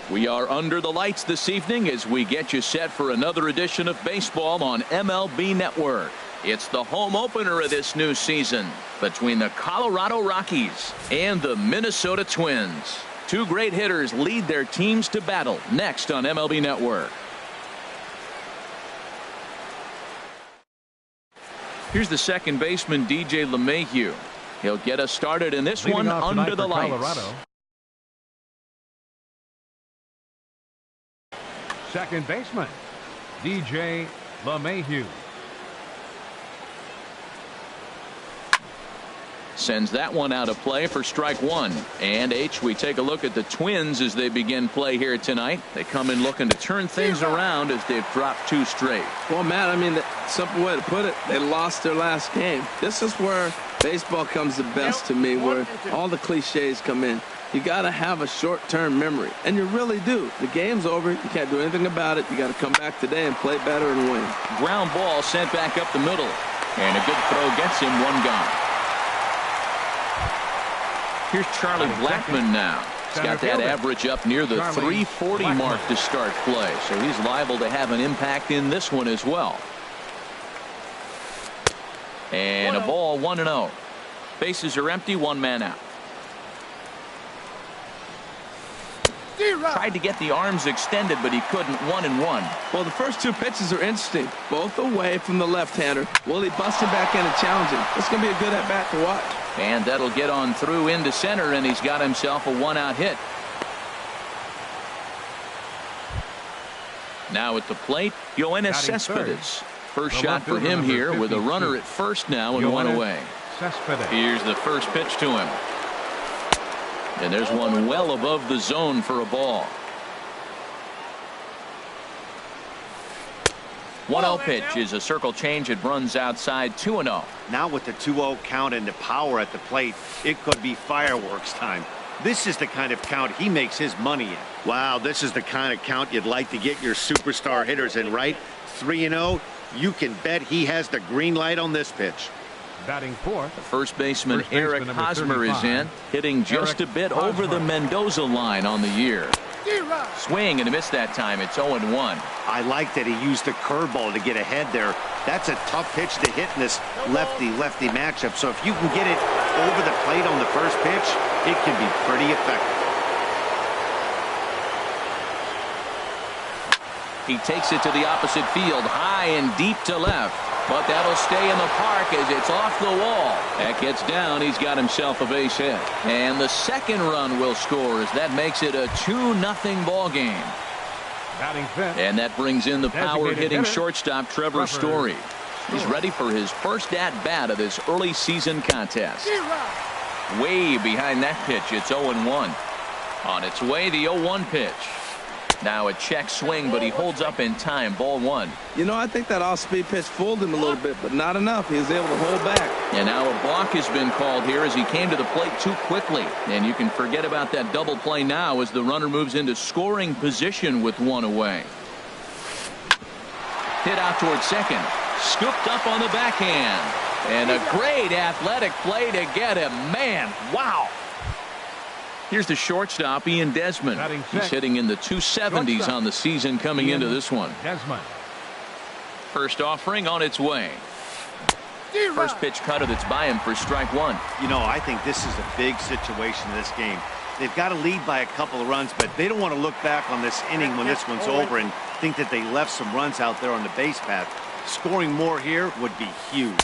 We are under the lights this evening as we get you set for another edition of baseball on MLB Network. It's the home opener of this new season between the Colorado Rockies and the Minnesota Twins. Two great hitters lead their teams to battle next on MLB Network. Here's the second baseman, DJ LeMahieu. He'll get us started in this one under the lights. Colorado. Second baseman, DJ LeMahieu. Sends that one out of play for strike one. And we take a look at the Twins as they begin play here tonight. They come in looking to turn things around as they've dropped two straight. Well, Matt, I mean, the simple way to put it, they lost their last game. This is where baseball comes the best to me, where all the cliches come in. You got to have a short-term memory, and you really do. The game's over. You can't do anything about it. You got to come back today and play better and win. Ground ball sent back up the middle, and a good throw gets him one gone. Here's Charlie Blackmon now. He's got that average up near the 340 mark to start play, so he's liable to have an impact in this one as well. And a ball 1-0. Bases are empty, one man out. Tried to get the arms extended, but he couldn't. 1-1. Well, the first two pitches are interesting, both away from the left-hander. Will he bust him back in and challenge him? It's going to be a good at-bat to watch. And that'll get on through into center, and he's got himself a one-out hit. Now at the plate, Yoenis Cespedes. First shot for him here with a runner at first now and one away. Here's the first pitch to him. And there's one well above the zone for a ball. 1-0 pitch is a circle change. It runs outside. 2-0. Now with the 2-0 count and the power at the plate, it could be fireworks time. This is the kind of count he makes his money in. Wow, this is the kind of count you'd like to get your superstar hitters in, right? 3-0. You can bet he has the green light on this pitch. Batting fourth. The first baseman Eric Hosmer is in, hitting just a bit over the Mendoza line on the year. Swing and a miss that time. It's 0-1. I like that he used the curveball to get ahead there. That's a tough pitch to hit in this lefty-lefty matchup. So if you can get it over the plate on the first pitch, it can be pretty effective. He takes it to the opposite field, high and deep to left. But that'll stay in the park as it's off the wall. That gets down. He's got himself a base hit. And the second run will score as that makes it a 2-0 ball game. Batting fifth. And that brings in the power-hitting shortstop Trevor Story. He's ready for his first at-bat of this early season contest. Way behind that pitch. It's 0-1. On its way, the 0-1 pitch. Now a check swing, but he holds up in time. Ball one. You know, I think that off-speed pitch fooled him a little bit, but not enough. He was able to hold back. And now a balk has been called here as he came to the plate too quickly. And you can forget about that double play now as the runner moves into scoring position with one away. Hit out towards second. Scooped up on the backhand. And a great athletic play to get him. Man, wow. Here's the shortstop, Ian Desmond. He's hitting in the 270s on the season coming into this one. Desmond. First offering on its way. First pitch cutter that's by him for strike one. You know, I think this is a big situation in this game. They've got to lead by a couple of runs, but they don't want to look back on this inning when this one's over and think that they left some runs out there on the base path. Scoring more here would be huge.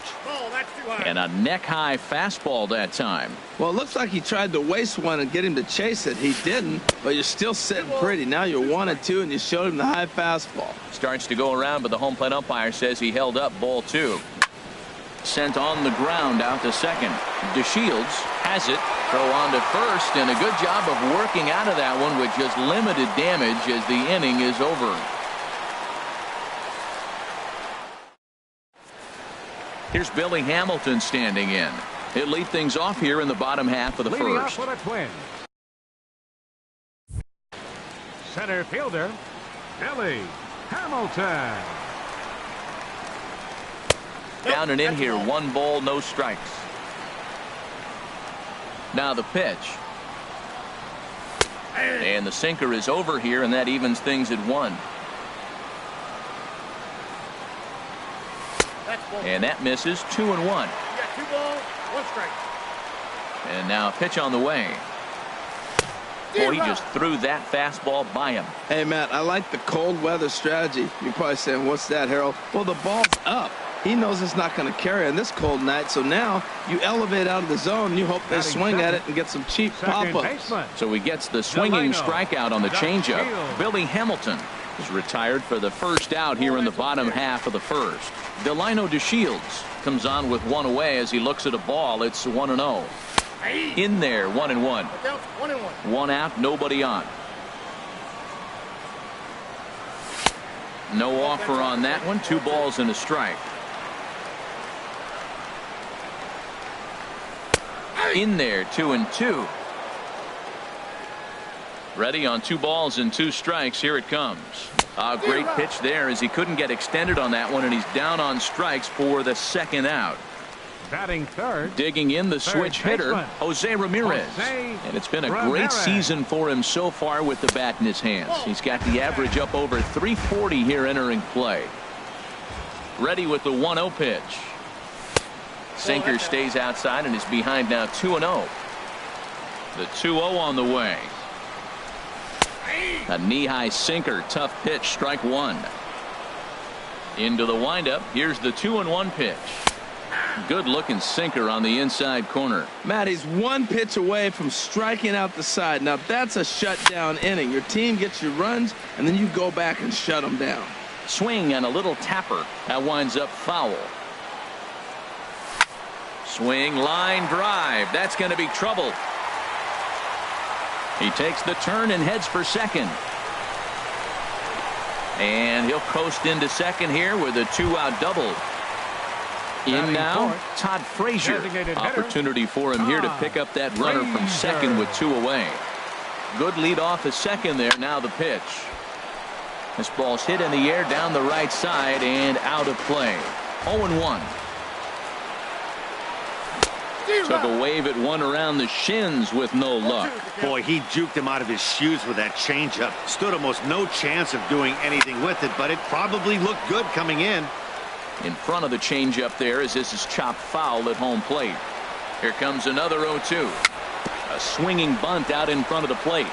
And a neck-high fastball that time. Well, it looks like he tried to waste one and get him to chase it. He didn't, but you're still sitting pretty. Now you're 1-2, and you showed him the high fastball. Starts to go around, but the home plate umpire says he held up. Ball two. Sent on the ground out to second. DeShields has it. Throw on to first, and a good job of working out of that one with just limited damage as the inning is over. Here's Billy Hamilton standing in. He'll lead things off here in the bottom half of the Leading first. Up for the Twins. Center fielder, Billy Hamilton. Down and in here, 1 ball, no strikes. Now the pitch. And the sinker is over here, and that evens things at 1. And that misses. 2-1. You got 2 balls, 1 strike. And now a pitch on the way. Boy, he just threw that fastball by him. Hey, Matt, I like the cold weather strategy. You're probably saying, what's that, Harold? Well, the ball's up. He knows it's not going to carry on this cold night, so now you elevate out of the zone, and you hope they swing at it and get some cheap pop-ups. So he gets the swinging strikeout on the changeup. Billy Hamilton is retired for the first out here in the bottom half of the first. Delino DeShields comes on with 1 away as he looks at a ball. It's 1-0. In there, 1-1. 1 out, nobody on. No offer on that one. 2 balls and a strike. In there, 2-2. Ready on 2 balls and 2 strikes. Here it comes. A great pitch there as he couldn't get extended on that one, and he's down on strikes for the 2nd out. Batting third. Digging in the switch hitter, Jose Ramirez. And it's been a great season for him so far with the bat in his hands. He's got the average up over 340 here entering play. Ready with the 1-0 pitch. Sinker stays outside and is behind now 2-0. The 2-0 on the way. A knee-high sinker, tough pitch, strike 1. Into the windup. Here's the 2-1 pitch. Good looking sinker on the inside corner. Matt, he's 1 pitch away from striking out the side. Now that's a shutdown inning. Your team gets your runs, and then you go back and shut them down. Swing and a little tapper. That winds up foul. Swing, line drive. That's going to be trouble. He takes the turn and heads for second. And he'll coast into second here with a 2-out double. In now, Todd Frazier. Opportunity for him here to pick up that runner from second with 2 away. Good lead off at second there. Now the pitch. This ball's hit in the air down the right side and out of play. 0-1. Took a wave at one around the shins with no luck. Boy, he juked him out of his shoes with that changeup. Stood almost no chance of doing anything with it, but it probably looked good coming in. In front of the changeup there as this is chopped foul at home plate. Here comes another 0-2. A swinging bunt out in front of the plate.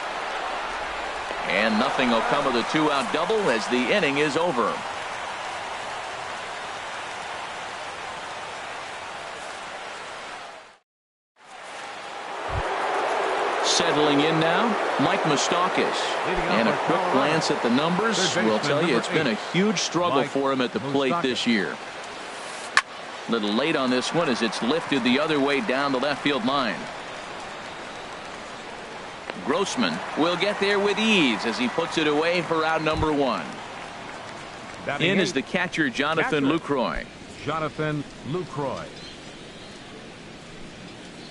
And nothing will come of the 2-out double as the inning is over. Settling in now, Mike Moustakas. And a quick glance at the numbers will tell you it's been a huge struggle for him at the plate this year. A little late on this one as it's lifted the other way down the left field line. Grossman will get there with ease as he puts it away for out number 1. In is the catcher, Jonathan Lucroy. Jonathan Lucroy.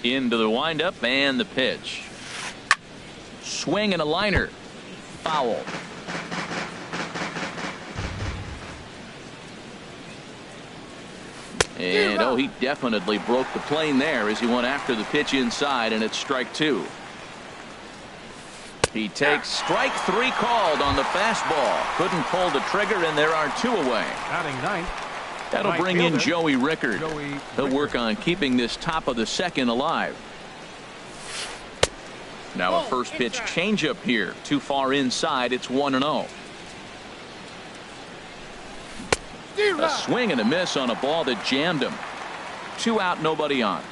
Into the windup and the pitch. Swing and a liner. Foul. And oh, he definitely broke the plane there as he went after the pitch inside, and it's strike 2. He takes strike 3 called on the fastball. Couldn't pull the trigger, and there are 2 away. Batting ninth. That'll bring in Joey Rickard. He'll work on keeping this top of the second alive. Now a first pitch changeup here. Too far inside. It's 1-0. A swing and a miss on a ball that jammed him. 2 out, nobody on.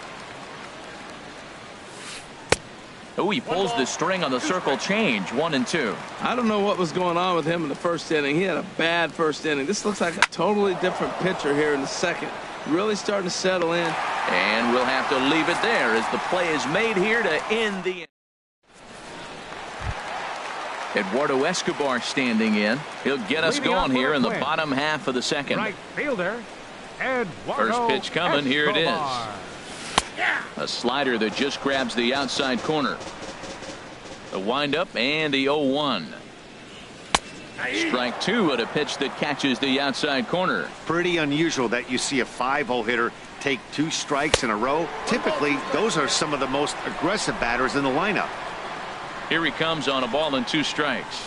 Oh, he pulls the string on the circle change. 1-2. I don't know what was going on with him in the first inning. He had a bad first inning. This looks like a totally different pitcher here in the second. Really starting to settle in. And we'll have to leave it there as the play is made here to end the inning. Eduardo Escobar standing in. He'll get us going here in the bottom half of the second. Right fielder, Eduardo First pitch coming. Here it is. Escobar. A slider that just grabs the outside corner. The windup and the 0-1. Strike 2 at a pitch that catches the outside corner. Pretty unusual that you see a 5-hole hitter take 2 strikes in a row. Typically, those are some of the most aggressive batters in the lineup. Here he comes on a ball and 2 strikes.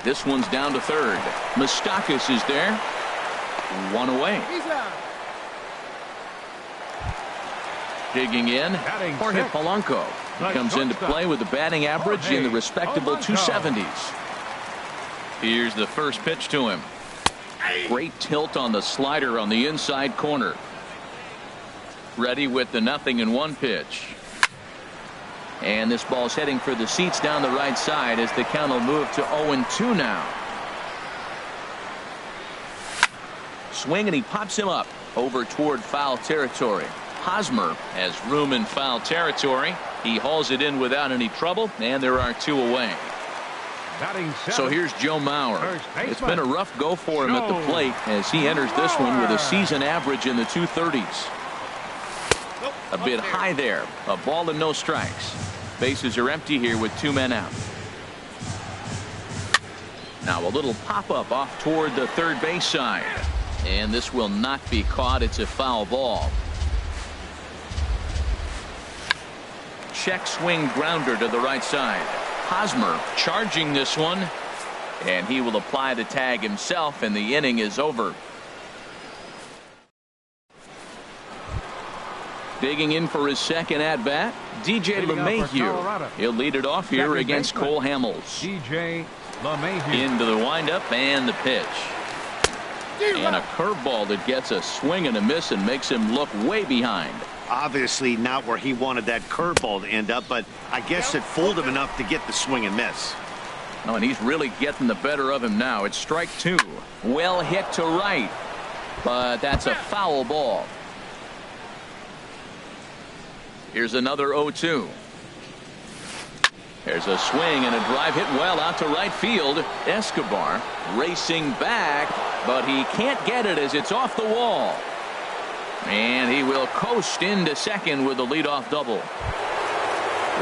This one's down to third. Moustakas is there. 1 away. He's out. Digging in, Batting Jorge sixth. Polanco. He The comes into shortstop, play with a batting average in the respectable Polanco. 270s. Here's the first pitch to him. Great tilt on the slider on the inside corner. Ready with the 0-1 pitch. And this ball's heading for the seats down the right side as the count will move to 0-2 now. Swing and he pops him up over toward foul territory. Hosmer has room in foul territory. He hauls it in without any trouble, and there are 2 away. Batting So seventh. here's Joe Mauer. First baseman. It's been a rough go for him at the plate as he enters this one with a season average in the 230s. A bit high there. A ball and no strikes. Bases are empty here with 2 men out. Now a little pop-up off toward the third base side. And this will not be caught. It's a foul ball. Check swing grounder to the right side. Hosmer charging this one. And he will apply the tag himself, and the inning is over. Digging in for his second at-bat, DJ Leading off for LeMahieu. Colorado. He'll lead it off here Second against baseman. Cole Hamels. DJ LeMahieu. Into the windup and the pitch. And a curveball that gets a swing and a miss and makes him look way behind. Obviously not where he wanted that curveball to end up, but I guess it fooled him enough to get the swing and miss. Oh, and he's really getting the better of him now. It's strike 2. Well hit to right, but that's a foul ball. Here's another 0-2. There's a swing and a drive hit well out to right field. Escobar racing back, but he can't get it as it's off the wall. And he will coast into second with a leadoff double.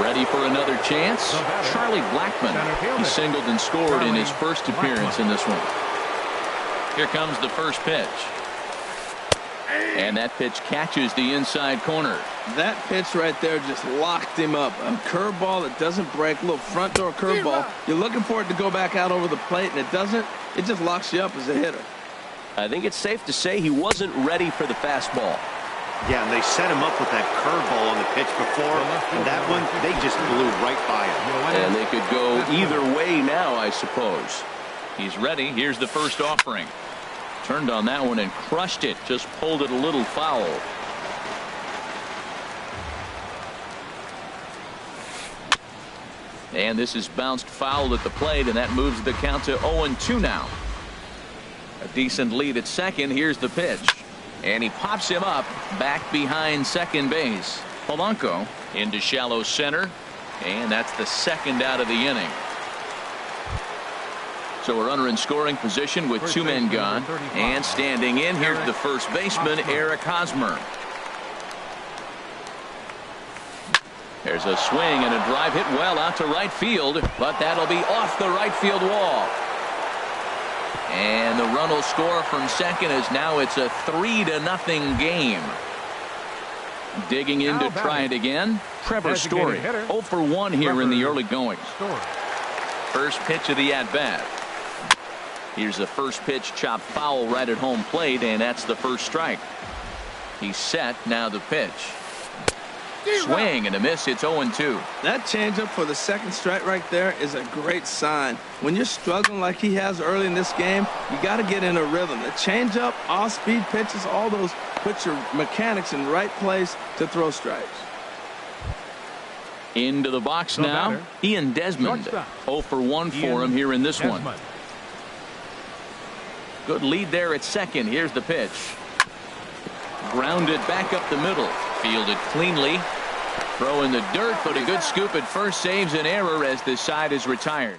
Ready for another chance? Charlie Blackmon. He singled and scored in his first appearance in this one. Here comes the first pitch. And that pitch catches the inside corner. That pitch right there just locked him up. A curveball that doesn't break, a little front door curveball. You're looking for it to go back out over the plate, and it doesn't. It just locks you up as a hitter. I think it's safe to say he wasn't ready for the fastball. Yeah, and they set him up with that curveball on the pitch before, and that one, they just blew right by him. And they could go either way now, I suppose. He's ready. Here's the first offering. Turned on that one and crushed it. Just pulled it a little foul. And this is bounced foul at the plate, and that moves the count to 0-2 now. A decent lead at second. Here's the pitch. And he pops him up back behind second base. Polanco into shallow center. And that's the second out of the inning. So a runner in scoring position with 2 men gone. And standing in, here's the first baseman, Eric Hosmer. There's a swing and a drive hit well out to right field, but that'll be off the right field wall. And the run will score from second as now it's a 3-0 game. Digging in to try it again, Trevor Story. 0 for 1 here in the early going. First pitch of the at-bat. Here's the first pitch, chopped foul right at home plate, and that's the first strike. He's set, now the pitch. Swing and a miss. It's 0-2. That changeup for the second strike right there is a great sign. When you're struggling like he has early in this game, you got to get in a rhythm. The changeup, off-speed pitches, all those put your mechanics in the right place to throw strikes. Into the box now, Ian Desmond. 0 for 1 for him here in this one. Good lead there at second. Here's the pitch. Grounded back up the middle. Fielded cleanly. Throw in the dirt, but a good scoop at first saves an error as this side is retired.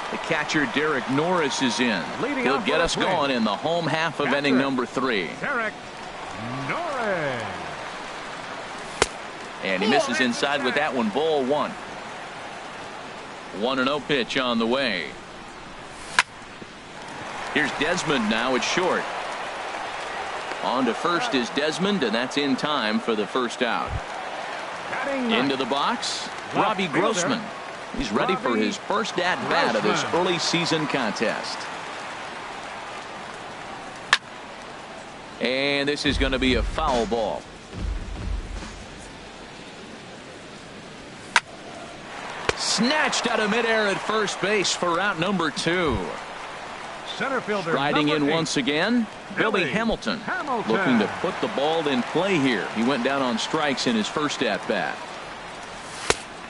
The catcher Derek Norris is in. He'll get us going in the home half of inning number 3. Derek Norris. And he misses inside with that one. Ball 1. 1-0 pitch on the way. Here's Desmond now at short. On to first is Desmond, and that's in time for the first out. Batting Into ninth. the box, Left Robbie fielder, Grossman. He's ready for Robbie his first at-bat of this Grossman. early season contest. And this is going to be a foul ball. Snatched out of midair at first base for out number 2. Center fielder Riding in number 8. once again, Billy Hamilton. Looking to put the ball in play here. He went down on strikes in his first at-bat.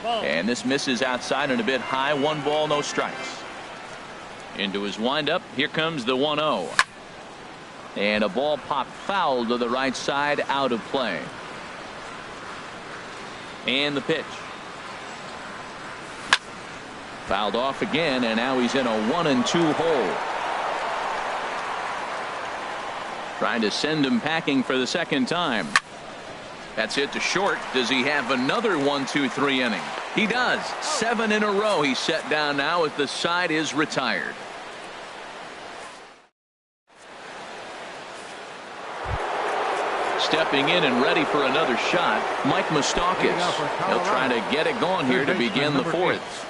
And this misses outside and a bit high. 1 ball, no strikes. Into his windup. Here comes the 1-0. And a ball popped foul to the right side, out of play. And the pitch. Fouled off again, and now he's in a 1-2 hole. Trying to send him packing for the second time. That's it to short. Does he have another 1-2-3 inning? He does. 7 in a row he's set down now as the side is retired. Stepping in and ready for another shot, Mike Moustakas. He'll try to get it going here to begin the 4th.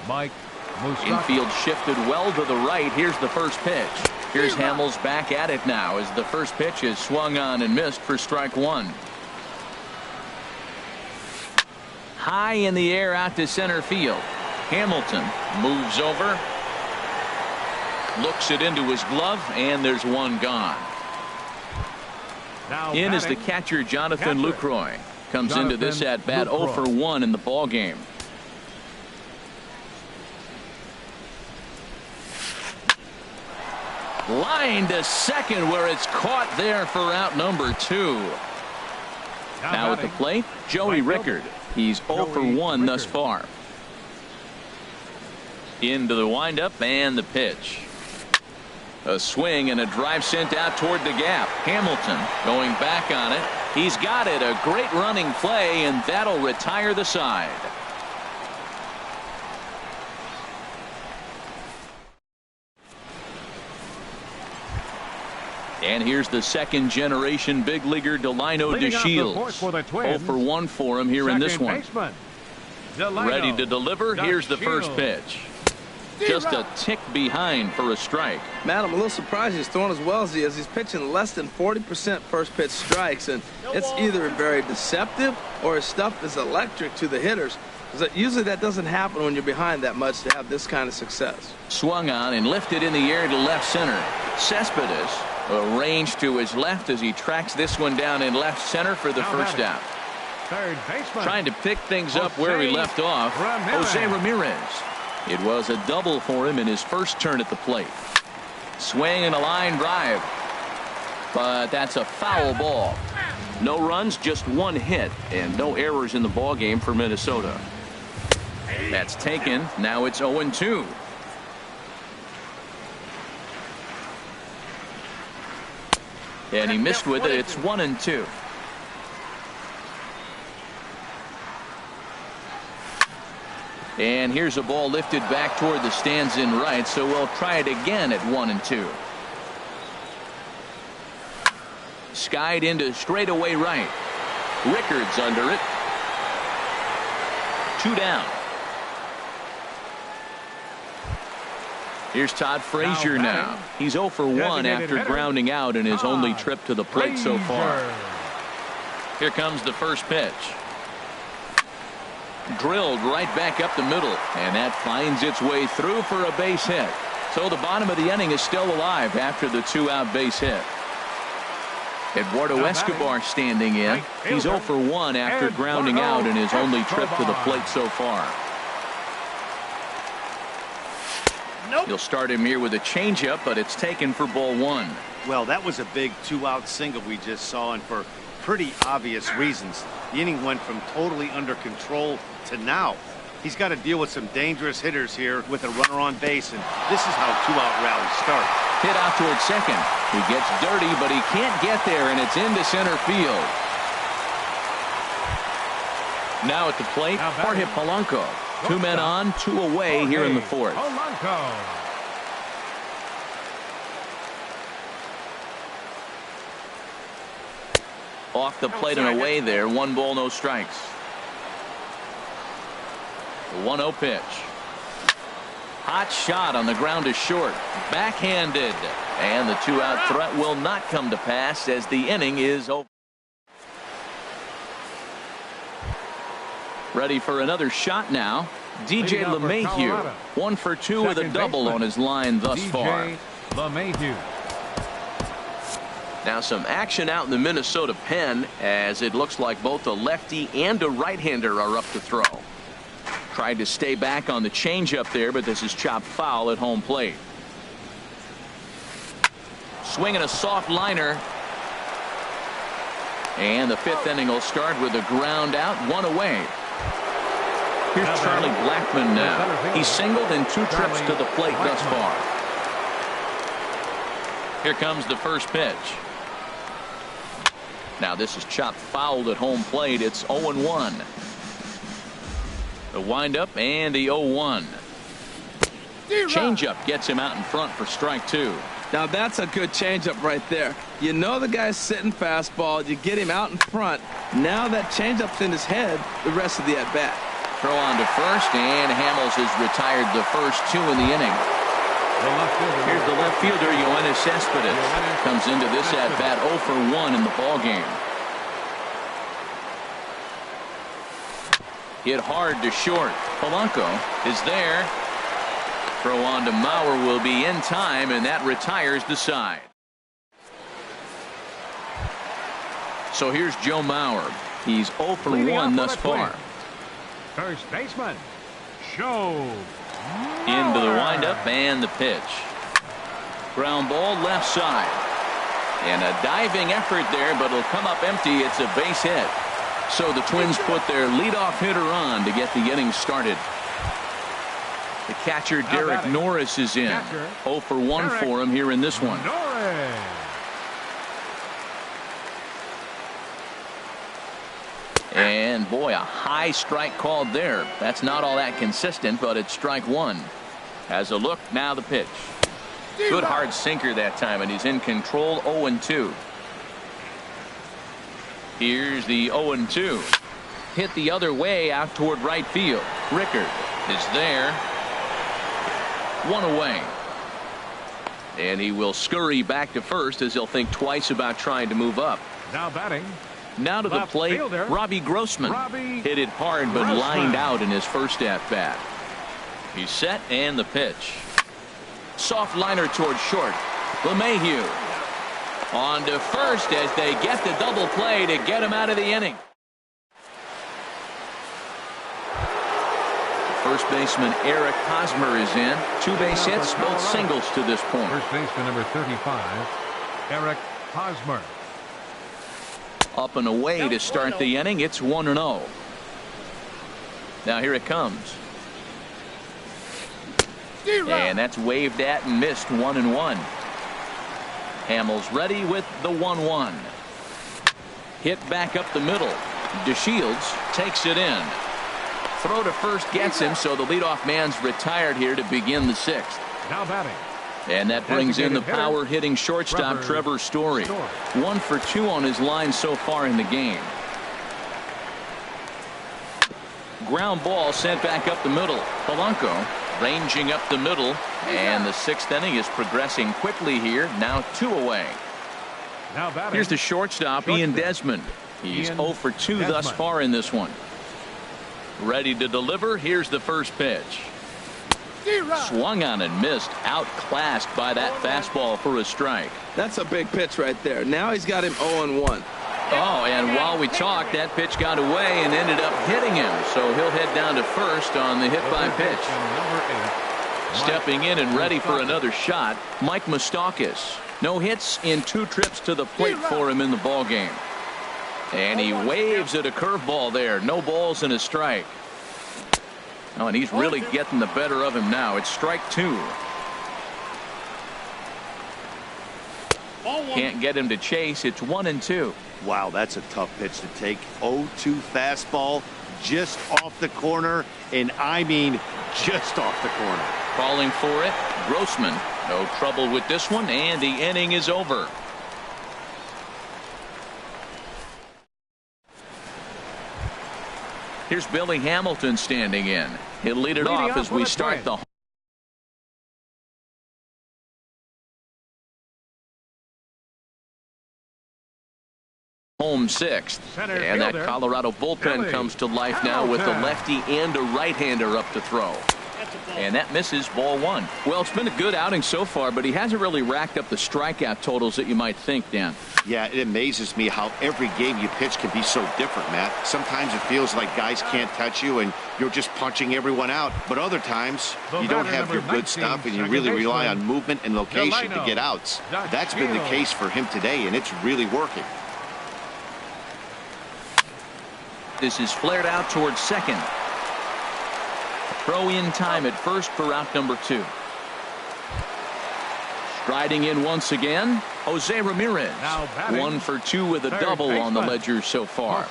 Mike Moustakas. Infield shifted well to the right. Here's the first pitch. Here's Hamels back at it now as the first pitch is swung on and missed for strike 1. High in the air out to center field. Hamilton moves over. Looks it into his glove, and there's one gone. Now In is the batting, catcher, Jonathan Lucroy. Comes into this at-bat 0 for 1 in the ball game. Line to second where it's caught there for out number 2. Now at the batting, plate, Joey right Rickard. He's 0 for Joey 1 thus Rickard. far. Into the windup and the pitch. A swing and a drive sent out toward the gap. Hamilton going back on it. He's got it. A great running play, and that'll retire the side. And here's the second generation big leaguer Delino Leading off the fourth DeShields. for the 0 Twins. for 1 for him here in this Second one. baseman, Delino Ready to deliver. Here's the first DeShields. pitch. Just a tick behind for a strike. Matt, I'm a little surprised he's throwing as well as he is. He's pitching less than 40% first pitch strikes, and it's either very deceptive or his stuff is electric to the hitters. Usually that doesn't happen when you're behind that much to have this kind of success. Swung on and lifted in the air to left center. Cespedes arranged to his left as he tracks this one down in left center for the Now first batting, out. Third baseman. Trying to pick things up where he Jose left off. Ramirez. Jose Ramirez. It was a double for him in his first turn at the plate. Swing and a line drive. But that's a foul ball. No runs, just 1 hit, and no errors in the ball game for Minnesota. That's taken. Now it's 0-2. And he missed with it. It's 1-2. And here's a ball lifted back toward the stands in right, so we'll try it again at 1-2. Skied into straightaway right. Rickard's under it. 2 down. Here's Todd Frazier now. He's 0 for 1 Designated after hitter, grounding out in his only Todd trip to the plate so far. Frazier. Here comes the first pitch. Drilled right back up the middle, and that finds its way through for a base hit. So the bottom of the inning is still alive after the 2-out base hit. Eduardo Now Escobar batting, standing in. right He's 0 for 1 after grounding out in his only trip to the plate so far. Nope. He'll start him here with a changeup, but it's taken for ball 1. Well, that was a big 2-out single we just saw, and for pretty obvious reasons. The inning went from totally under control to now. He's got to deal with some dangerous hitters here with a runner on base, and this is how 2-out rallies start. Hit out toward second. He gets dirty, but he can't get there, and it's into center field. Now at the plate, Now Jorge batting. Polanco. 2 men on, 2 away here in the 4th. Polanco. Off the plate and away there. 1 ball, no strikes. The 1-0 pitch. Hot shot on the ground is short. Backhanded. And the 2-out threat will not come to pass as the inning is over. Ready for another shot now. DJ LeMahieu, 1 for 2 with a double on his line thus far. LeMahieu. Now some action out in the Minnesota pen as it looks like both a lefty and a right-hander are up to throw. Tried to stay back on the changeup there, but this is chopped foul at home plate. Swinging a soft liner. And the 5th inning will start with a ground out, 1 away. Here's Charlie Blackmon now. He's singled in 2 trips to the plate thus far. Here comes the first pitch. Now this is chopped fouled at home plate. It's 0-1. The windup and the 0-1. Changeup gets him out in front for strike 2. Now that's a good changeup right there. You know the guy's sitting fastball. You get him out in front. Now that changeup's in his head the rest of the at-bat. Throw on to first, and Hamels has retired the first 2 in the inning. Here's the left fielder, Yoenis Cespedes. Comes into this at-bat 0 for 1 in the ballgame. Hit hard to short. Polanco is there. Throw on to Mauer will be in time, and that retires the side. So here's Joe Mauer. He's 0 for 1 thus far. First baseman, Joe Into the windup and the pitch. Ground ball left side. And a diving effort there, but it'll come up empty. It's a base hit. So the Twins put their leadoff hitter on to get the inning started. The catcher Derek Norris is in. 0 for 1 for him here in this one. And boy, a high strike called there. That's not all that consistent, but it's strike 1. Has a look, now the pitch. Good hard sinker that time, and he's in control. 0-2. Here's the 0-2. Hit the other way out toward right field. Rickard is there. 1 away. And he will scurry back to first as he'll think twice about trying to move up. Now batting. Now to the plate, fielder, Robbie Grossman. Hit it hard but lined out in his first at-bat. He's set and the pitch. Soft liner toward short. LeMahieu on to first as they get the double play to get him out of the inning. First baseman Eric Hosmer is in. 2 base hits, both singles to this point. First baseman number 35, Eric Hosmer. Up and away to start the inning. It's 1-0. Now here it comes. And that's waved at and missed. 1-1. Hamels ready with the 1-1. Hit back up the middle. DeShields takes it in. Throw to first gets him, so the leadoff man's retired here to begin the 6th. Now batting. And that brings in the power hitting shortstop Trevor Story. 1 for 2 on his line so far in the game. Ground ball sent back up the middle. Polanco ranging up the middle, and the 6th inning is progressing quickly here. Now 2 away. Now batting. Here's the shortstop Ian Desmond. He's 0 for 2 thus far in this one. Ready to deliver. Here's the first pitch. Swung on and missed. Outclassed by that fastball for a strike. That's a big pitch right there. Now he's got him 0-1. Oh, and while we talked, that pitch got away and ended up hitting him. So he'll head down to first on the hit by pitch. Stepping in and ready for another shot, Mike Moustakas. No hits in 2 trips to the plate for him in the ballgame. And he waves at a curveball there. No balls and a strike. Oh, and he's really getting the better of him now. It's strike 2. Can't get him to chase. It's 1-2. Wow, that's a tough pitch to take. 0-2 fastball just off the corner, and I mean just off the corner. Calling for it, Grossman. No trouble with this one, and the inning is over. Here's Billy Hamilton standing in. He'll lead it off as we start the home sixth. And that Colorado bullpen comes to life now with a lefty and a right-hander up to throw. And that misses, ball one. Well, it's been a good outing so far, but he hasn't really racked up the strikeout totals that you might think, Dan. Yeah, it amazes me how every game you pitch can be so different, Matt. Sometimes it feels like guys can't touch you and you're just punching everyone out. But other times you don't have your good stuff and you really rely on movement and location to get outs. That's been the case for him today, and it's really working. This is flared out towards second. Throw in time at first for out number 2. Striding in once again, Jose Ramirez. 1 for 2 with a double on the ledger so far.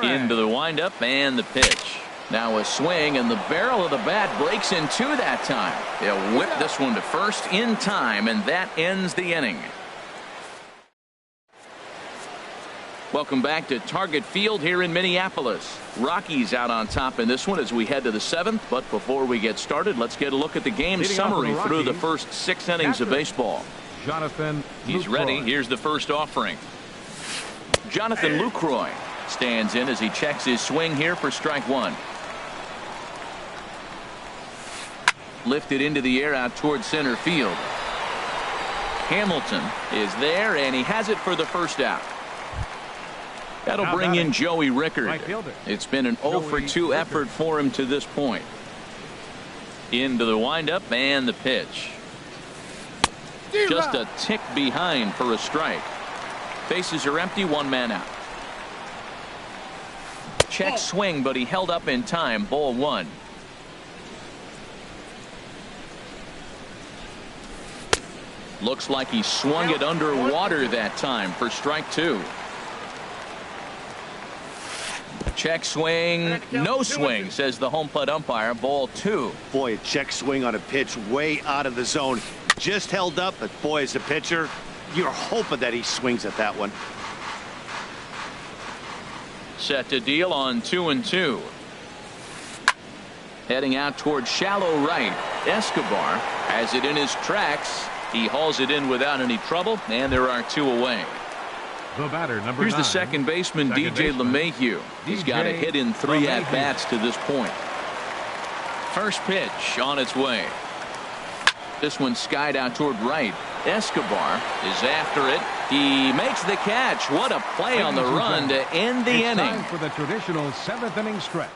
Into the windup and the pitch. Now a swing, and the barrel of the bat breaks in 2 that time. They'll whip this one to first in time, and that ends the inning. Welcome back to Target Field here in Minneapolis. Rockies out on top in this one as we head to the 7th. But before we get started, let's get a look at the game summary through the first 6 innings of baseball. He's ready. Here's the first offering. Jonathan Lucroy stands in as he checks his swing here for strike 1. Lifted into the air out towards center field. Hamilton is there, and he has it for the first out. That'll bring in Joey Rickard. It's been an 0 for 2 effort for him to this point. Into the windup and the pitch. Just a tick behind for a strike. Bases are empty, 1 man out. Check swing, but he held up in time. Ball 1. Looks like he swung it underwater that time for strike 2. Check swing, no swing, says the home plate umpire. Ball 2. Boy, a check swing on a pitch way out of the zone. Just held up, but boy, as a pitcher, you're hoping that he swings at that one. Set to deal on 2-2. Heading out towards shallow right. Escobar has it in his tracks. He hauls it in without any trouble, and there are 2 away. The batter, number Here's 9. the second baseman, DJ LeMahieu. He's got a hit in 3 at-bats to this point. First pitch on its way. This one skied out toward right. Escobar is after it. He makes the catch. What a play on the run to end the inning. Time for the traditional 7th inning stretch.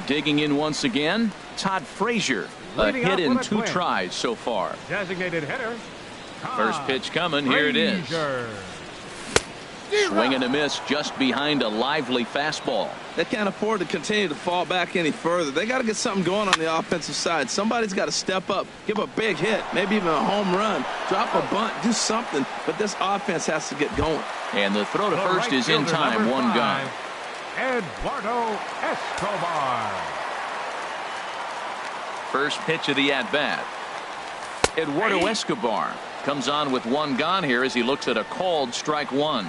Digging in once again, Todd Frazier. A hit in 2 tries so far. Designated hitter. First pitch coming. Here it is. Swing and a miss just behind a lively fastball. They can't afford to continue to fall back any further. They got to get something going on the offensive side. Somebody's got to step up, give a big hit, maybe even a home run, drop a bunt, do something. But this offense has to get going. And the throw to first is in time. 1 gone. Eduardo Escobar. First pitch of the at-bat. Eduardo Escobar comes on with 1 gone here as he looks at a called strike 1.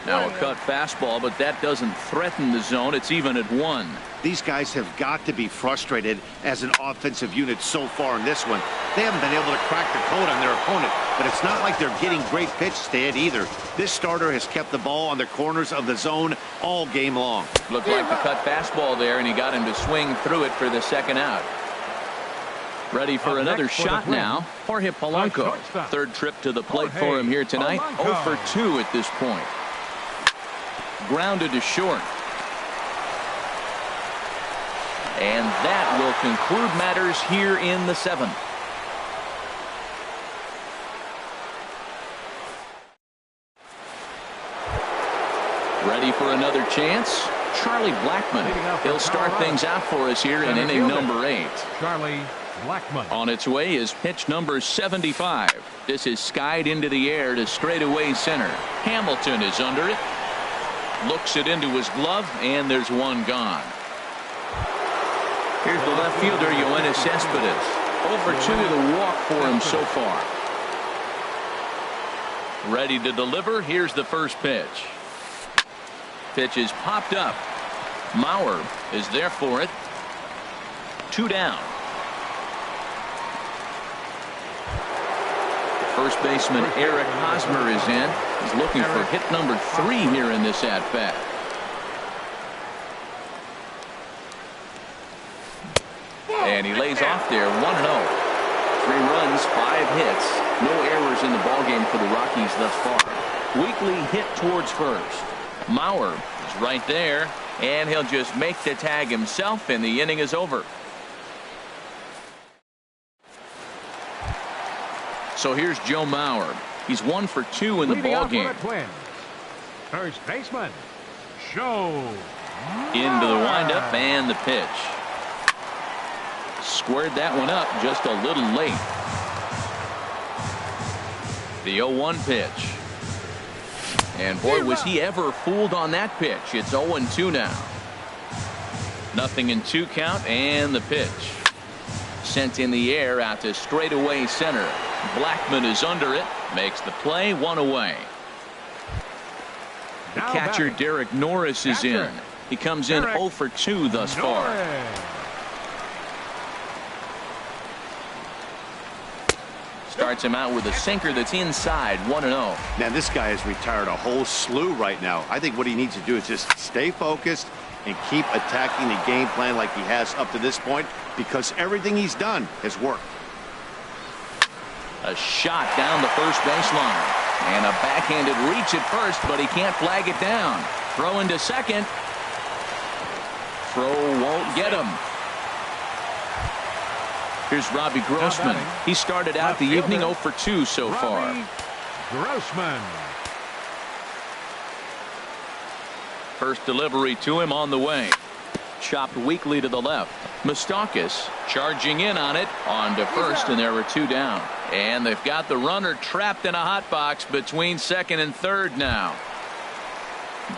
Now a cut fastball, but that doesn't threaten the zone. It's even at 1. These guys have got to be frustrated as an offensive unit so far in this one. They haven't been able to crack the code on their opponent, but it's not like they're getting great pitch stand either. This starter has kept the ball on the corners of the zone all game long. Looked like the cut fastball there, and he got him to swing through it for the second out. Ready for another shot now. Jorge Polanco. Third trip to the plate for him here tonight. 0 for 2 at this point. Grounded to short. And that will conclude matters here in the 7th. Ready for another chance? Charlie Blackmon. He'll start things out for us here in inning number 8. Charlie Blackmon. On its way is pitch number 75. This is skied into the air to straightaway center. Hamilton is under it. Looks it into his glove, and there's 1 gone. Here's the left fielder, Yoenis Cespedes. 0 for 2 with a walk for him so far. Ready to deliver. Here's the first pitch. Pitch is popped up. Mauer is there for it. 2 down. First baseman Eric Hosmer is in. He's looking for hit number 3 here in this at-bat. And he lays off there, 1-0. 3 runs, 5 hits. No errors in the ballgame for the Rockies thus far. Weekly hit towards first. Mauer is right there, and he'll just make the tag himself, and the inning is over. So here's Joe Mauer. He's 1 for 2 in the ballgame. First baseman, Joe Into the windup and the pitch. Squared that one up just a little late. The 0-1 pitch. And boy, was he ever fooled on that pitch. It's 0-2 now. 0-2 count, and the pitch. Sent in the air out to straightaway center. Blackman is under it. Makes the play, 1 away. The catcher Derek Norris is in. He comes in 0 for 2 thus far. Starts him out with a sinker that's inside, 1-0. Now this guy has retired a whole slew right now. I think what he needs to do is just stay focused and keep attacking the game plan like he has up to this point, because everything he's done has worked. A shot down the first baseline. And a backhanded reach at first, but he can't flag it down. Throw into second. Throw won't get him. Here's Robbie Grossman. He started out the evening 0 for 2 so far. Grossman. First delivery to him on the way. Chopped weakly to the left. Moustakas charging in on it. On to first, and there were 2 down. And they've got the runner trapped in a hot box between second and third now.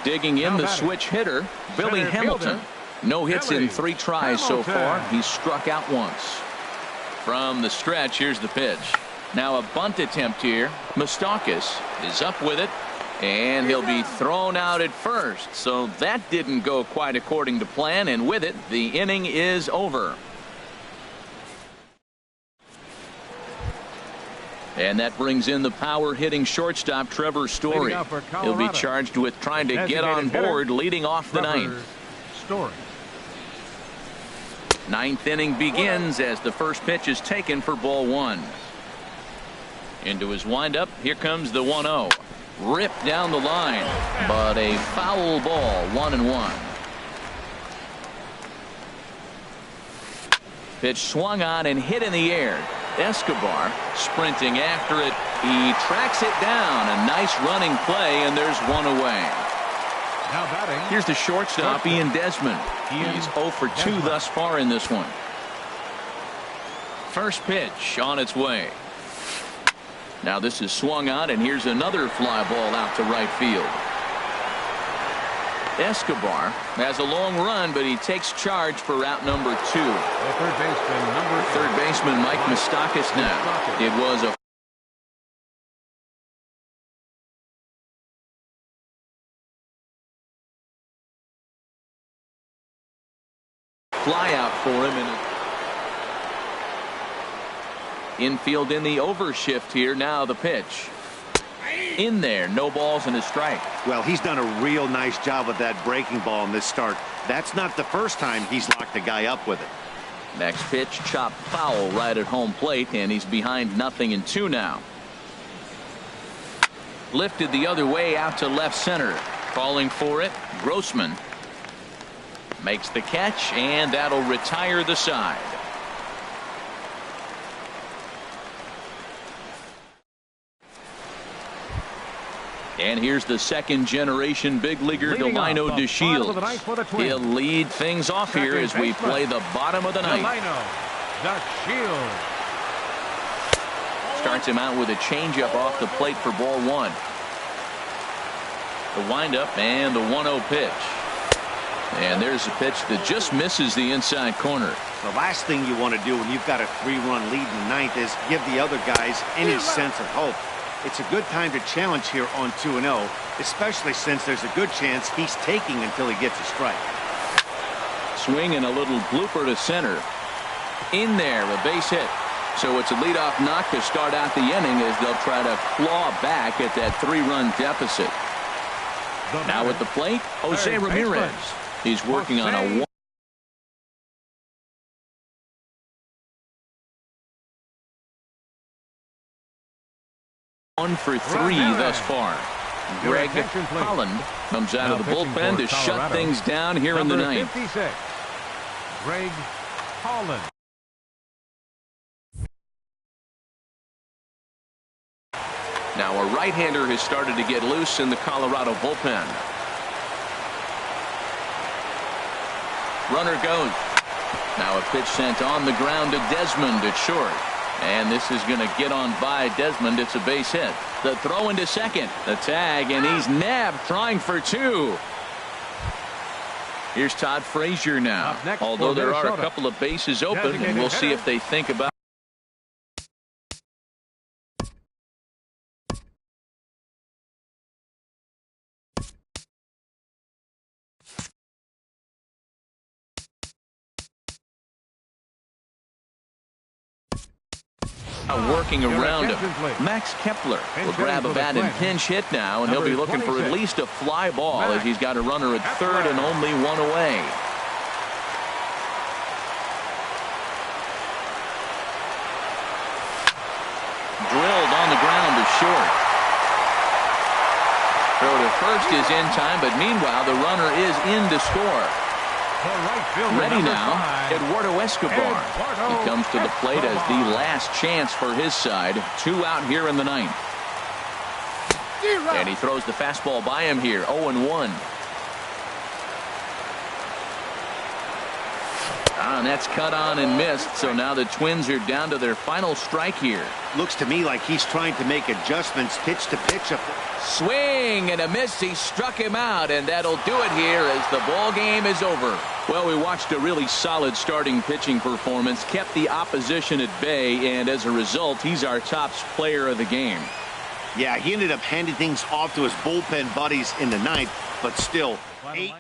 Digging in the switch hitter, Billy Hamilton. No hits in 3 tries so far. He's struck out once. From the stretch, here's the pitch. Now a bunt attempt here. Moustakas is up with it, and he'll be thrown out at first. So that didn't go quite according to plan, and with it, the inning is over. And that brings in the power-hitting shortstop Trevor Story. He'll be charged with trying to get on board leading off the ninth. Story. 9th inning begins as the first pitch is taken for ball 1. Into his windup, here comes the 1-0. Ripped down the line, but a foul ball, 1-1. Pitch swung on and hit in the air. Escobar sprinting after it. He tracks it down. A nice running play, and there's 1 away. Now batting. Here's the shortstop, Ian Desmond. He's 0 for 2 thus far in this one. First pitch on its way. Now this is swung on, and here's another fly ball out to right field. Escobar has a long run, but he takes charge for route number 2. Third baseman Mike Moustakas now. It was a fly out for him. Infield in the overshift here. Now the pitch. In there, no balls and a strike. Well, he's done a real nice job with that breaking ball in this start. That's not the first time he's locked a guy up with it. Next pitch, chopped foul right at home plate, and he's behind 0-2 now. Lifted the other way out to left center. Calling for it, Grossman. Makes the catch, and that'll retire the side. And here's the second-generation big leaguer, Delino DeShields. He'll lead things off here as we play the bottom of the ninth. Starts him out with a changeup off the plate for ball 1. The windup and the 1-0 pitch. And there's a pitch that just misses the inside corner. The last thing you want to do when you've got a 3-run lead in the ninth is give the other guys any sense of hope. It's a good time to challenge here on 2-0, especially since there's a good chance he's taking until he gets a strike. Swing and a little blooper to center. In there, a base hit. So it's a leadoff knock to start out the inning as they'll try to claw back at that 3-run deficit. Now at the plate, Jose Ramirez. He's working on a 1 for 3 thus far. Greg Holland comes out of the bullpen to shut things down here in the ninth. 56, Greg Holland. Now a right-hander has started to get loose in the Colorado bullpen. Runner goes. Now a pitch sent on the ground to Desmond at short. And this is going to get on by Desmond. It's a base hit. The throw into second. The tag, and he's nabbed trying for 2. Here's Todd Frazier now. Although there are a couple of bases open, and we'll see if they think about working around him. Max Kepler will grab a bat and pinch hit now, and he'll be looking for at least a fly ball as he's got a runner at third and only 1 away. Drilled on the ground to short. Throw to first is in time, but meanwhile the runner is in to score. Ready now, Eduardo Escobar. He comes to the plate as the last chance for his side. 2 out here in the ninth. And he throws the fastball by him here. 0-1. And that's cut on and missed. So now the Twins are down to their final strike here. Looks to me like he's trying to make adjustments pitch to pitch. Swing and a miss. He struck him out, and that'll do it here as the ball game is over. Well, we watched a really solid starting pitching performance, kept the opposition at bay, and as a result, he's our top player of the game. Yeah, he ended up handing things off to his bullpen buddies in the ninth, but still 8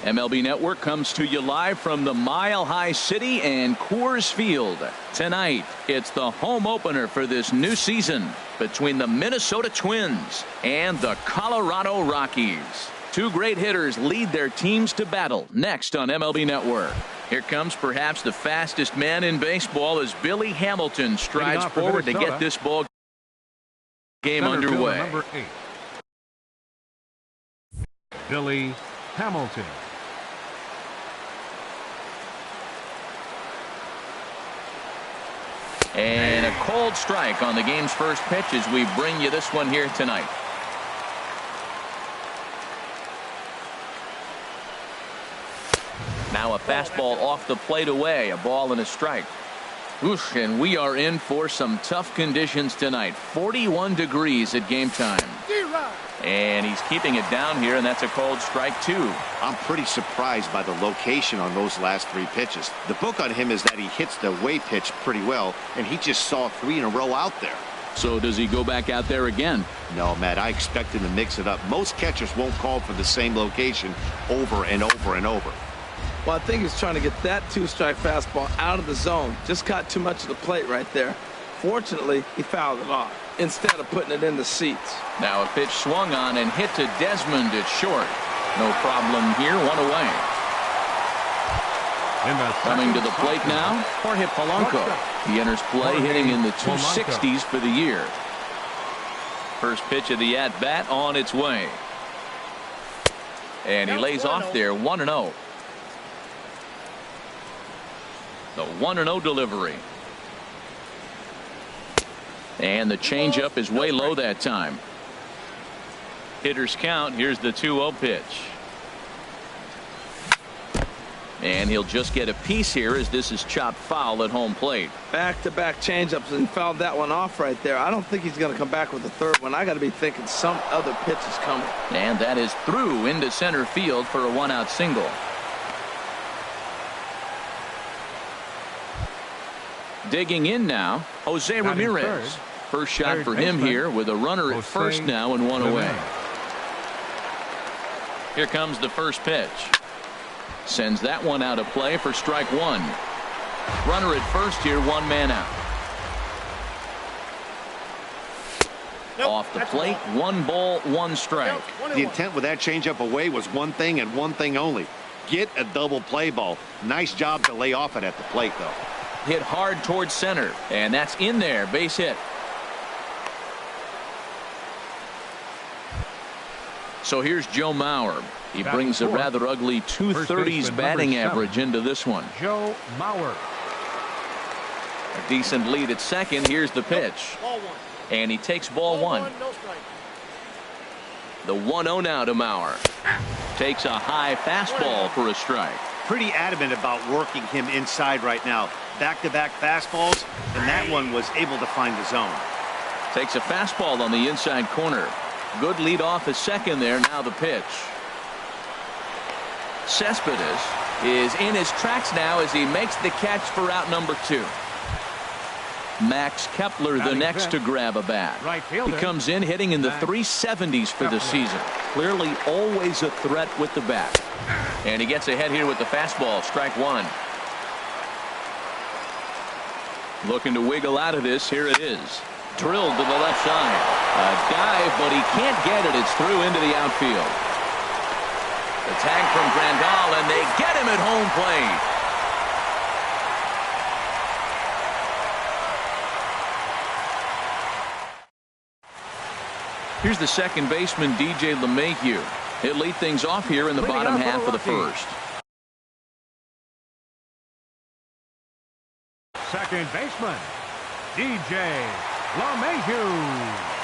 MLB Network comes to you live from the Mile High City and Coors Field. Tonight, it's the home opener for this new season between the Minnesota Twins and the Colorado Rockies. Two great hitters lead their teams to battle next on MLB Network. Here comes perhaps the fastest man in baseball as Billy Hamilton strides forward to get this ball game underway. Number 8, Billy Hamilton. And a cold strike on the game's first pitch as we bring you this one here tonight. Now a fastball off the plate away, a ball and a strike. Oof, and we are in for some tough conditions tonight. 41 degrees at game time. And he's keeping it down here, and that's a cold strike too. I'm pretty surprised by the location on those last 3 pitches. The book on him is that he hits the away pitch pretty well, and he just saw 3 in a row out there. So does he go back out there again? No, Matt, I expect him to mix it up. Most catchers won't call for the same location over and over and over. Well, I think he's trying to get that 2-strike fastball out of the zone. Just caught too much of the plate right there. Fortunately, he fouled it off instead of putting it in the seats. Now a pitch swung on and hit to Desmond at short. No problem here, 1 away. Coming to the plate now, Jorge Polanco. He enters play hitting in the 260s for the year. First pitch of the at-bat on its way. And he lays off there, 1-0. The 1-0 delivery. And the changeup is way low that time. Hitters count. Here's the 2-0 pitch. And he'll just get a piece here as this is chopped foul at home plate. Back-to-back changeups and fouled that one off right there. I don't think he's going to come back with the third one. I got to be thinking some other pitch is coming. And that is through into center field for a 1-out single. Digging in now, Jose Ramirez. First shot for him here with a runner at first now and 1 away. Here comes the first pitch. Sends that one out of play for strike 1. Runner at first here, 1 man out. Off the plate, 1 ball, 1 strike. The intent with that changeup away was one thing and one thing only. Get a double play ball. Nice job to lay off it at the plate, though. Hit hard towards center, and that's in there, base hit. So here's Joe Mauer. He brings a rather ugly 230s batting average into this one. Joe Mauer. A decent lead at second. Here's the pitch. And he takes ball 1. The 1-0 now to Mauer. Takes a high fastball for a strike. Pretty adamant about working him inside right now. Back-to-back fastballs, and that one was able to find the zone. Takes a fastball on the inside corner. Good lead off at second there. Now the pitch. Cespedes is in his tracks now as he makes the catch for out number 2. Max Kepler the next to grab a bat. He comes in hitting in the 370s for the season. Clearly always a threat with the bat. And he gets ahead here with the fastball. Strike 1. Looking to wiggle out of this. Here it is. Drilled to the left side. A dive, but he can't get it. It's through into the outfield. The tag from Grandal, and they get him at home plate. Here's the second baseman, DJ LeMahieu. He'll lead things off here in the bottom half of the first. Second baseman, DJ LeMahieu.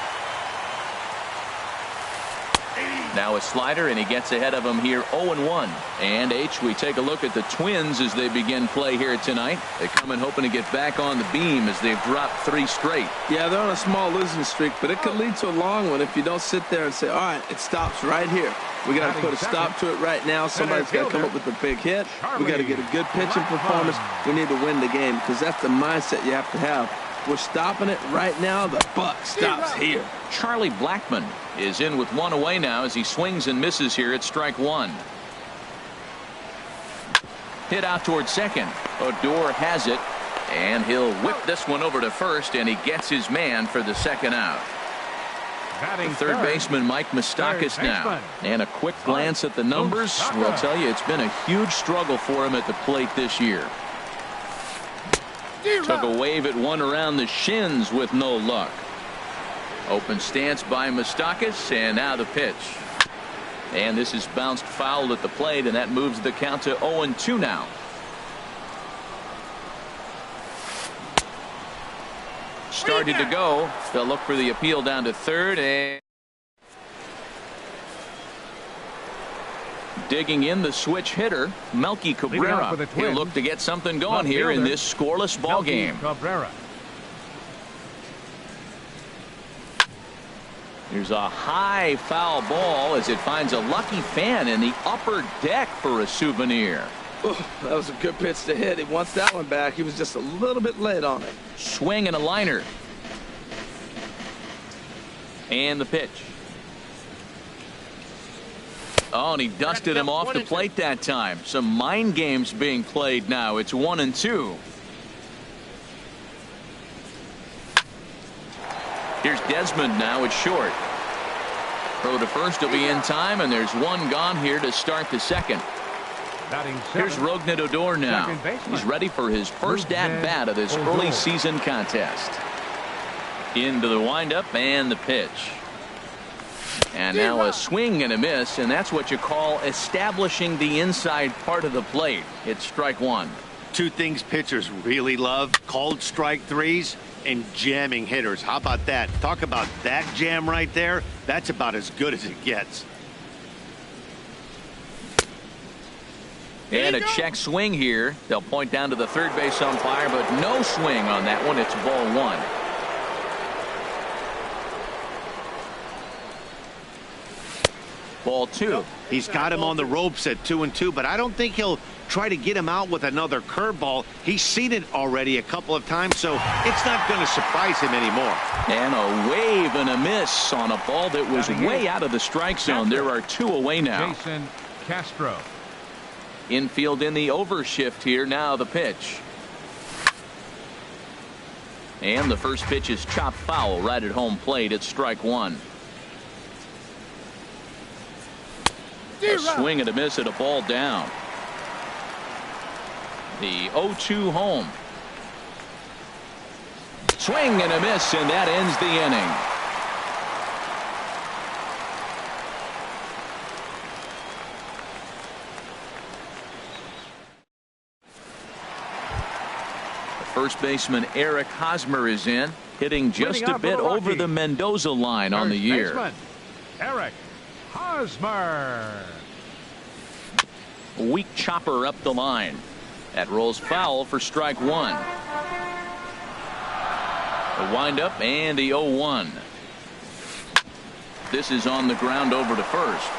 Now a slider, and he gets ahead of him here 0-1. And H, we take a look at the Twins as they begin play here tonight. They come in hoping to get back on the beam as they've dropped 3 straight. Yeah, they're on a small losing streak, but it could lead to a long one if you don't sit there and say, all right, it stops right here. We got to put a stop to it right now. Somebody's got to come up with a big hit. We got to get a good pitching performance. We need to win the game because that's the mindset you have to have. We're stopping it right now. The buck stops here. Charlie Blackmon is in with 1 away now as he swings and misses here at strike 1. Hit out toward second. Odor has it, and he'll whip this one over to first, and he gets his man for the second out. Batting Third baseman Mike Moustakas now. And a quick glance at the numbers will tell you it's been a huge struggle for him at the plate this year. Took a wave at one around the shins with no luck. Open stance by Moustakas, and now the pitch. And this is bounced foul at the plate, and that moves the count to 0-2 now. Started to go. They'll look for the appeal down to third, and digging in the switch hitter, Melky Cabrera. He'll look to get something going here in this scoreless ball game. Cabrera. Here's a high foul ball as it finds a lucky fan in the upper deck for a souvenir. Oh, that was a good pitch to hit. He wants that one back. He was just a little bit late on it. Swing and a liner. And the pitch. Oh, and he dusted him off the plate that time. Some mind games being played now. It's 1-2. Here's Desmond now at short. Throw to first will be in time, and there's one gone here to start the second. Here's Rougned Odor now. He's ready for his first at-bat of this early season contest. Into the windup and the pitch. And now a swing and a miss, and that's what you call establishing the inside part of the plate. It's strike one. Two things pitchers really love: called strike threes and jamming hitters. How about that? Talk about that jam right there. That's about as good as it gets. And a check swing here. They'll point down to the third base umpire, but no swing on that one. It's ball one. Ball two. He's got him on the ropes at 2-2, but I don't think he'll try to get him out with another curveball. He's seen it already a couple of times, so it's not going to surprise him anymore. And a wave and a miss on a ball that was way out of the strike zone. There are two away now. Jason Castro. Infield in the overshift here. Now the pitch. And the first pitch is chopped foul right at home plate. It's strike one. A swing and a miss at a ball down. The 0-2 home. Swing and a miss, and that ends the inning. First baseman Eric Hosmer is in, hitting just a bit over the Mendoza line on the year. Baseman, Eric Hosmer. Weak chopper up the line. That rolls foul for strike one. The windup and the 0-1. This is on the ground over to first.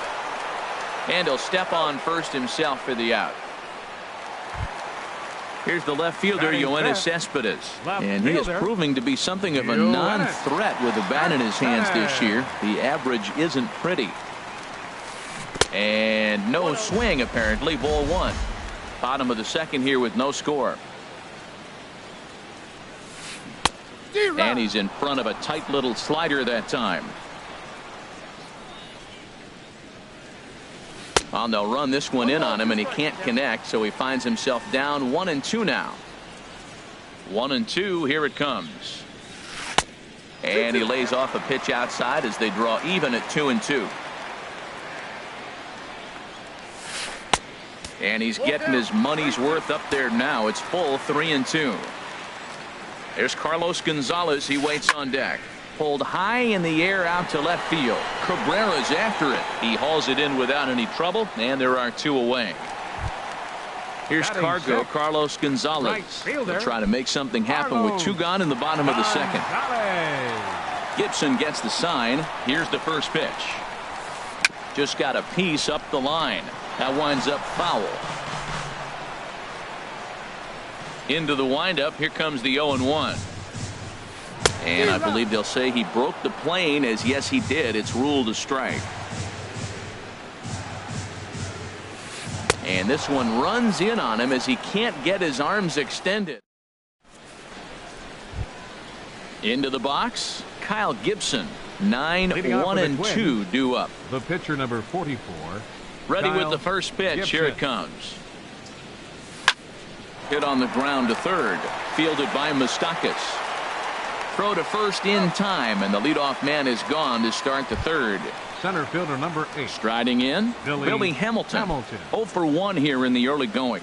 And he'll step on first himself for the out. Here's the left fielder, Yoenis Cespedes. And he is proving to be something of a non-threat with a bat in his hands this year. The average isn't pretty. And no swing, apparently. Ball one. Bottom of the second here with no score. And he's in front of a tight little slider that time. Well, they'll run this one in on him, and he can't connect, so he finds himself down 1-2 now. 1-2, here it comes. And he lays off a pitch outside as they draw even at 2-2. And he's getting his money's worth up there now. It's full 3-2. There's Carlos Gonzalez. He waits on deck. Pulled high in the air out to left field. Cabrera's after it. He hauls it in without any trouble, and there are two away. Here's Cargo, Carlos Gonzalez. They'll try to make something happen with two gone in the bottom of the second. Gibson gets the sign. Here's the first pitch. Just got a piece up the line. That winds up foul. Into the windup. Here comes the 0-1. And I believe they'll say he broke the plane, as yes he did. It's ruled a strike. And this one runs in on him as he can't get his arms extended. Into the box, Kyle Gibson. 9-1-2 due up. The pitcher number 44. Ready Kyle with the first pitch. Gibson. Here it comes. Hit on the ground to third. Fielded by Moustakas. Throw to first in time, and the leadoff man is gone to start the third. Center fielder number 8. Striding in, Billy Hamilton. 0 for 1 here in the early going.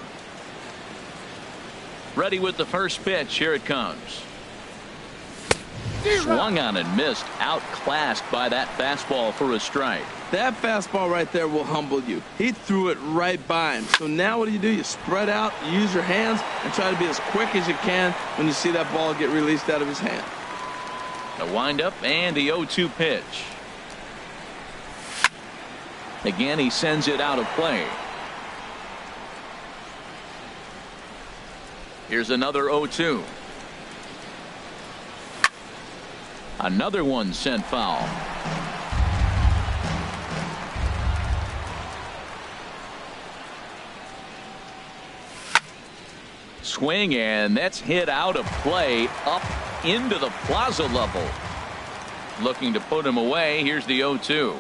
Ready with the first pitch. Here it comes. Swung on and missed. Outclassed by that fastball for a strike. That fastball right there will humble you. He threw it right by him. So now what do? You spread out, you use your hands, and try to be as quick as you can when you see that ball get released out of his hand. The windup and the 0-2 pitch. Again, he sends it out of play. Here's another 0-2. Another one sent foul. Swing, and that's hit out of play up into the plaza level. Looking to put him away. Here's the 0-2.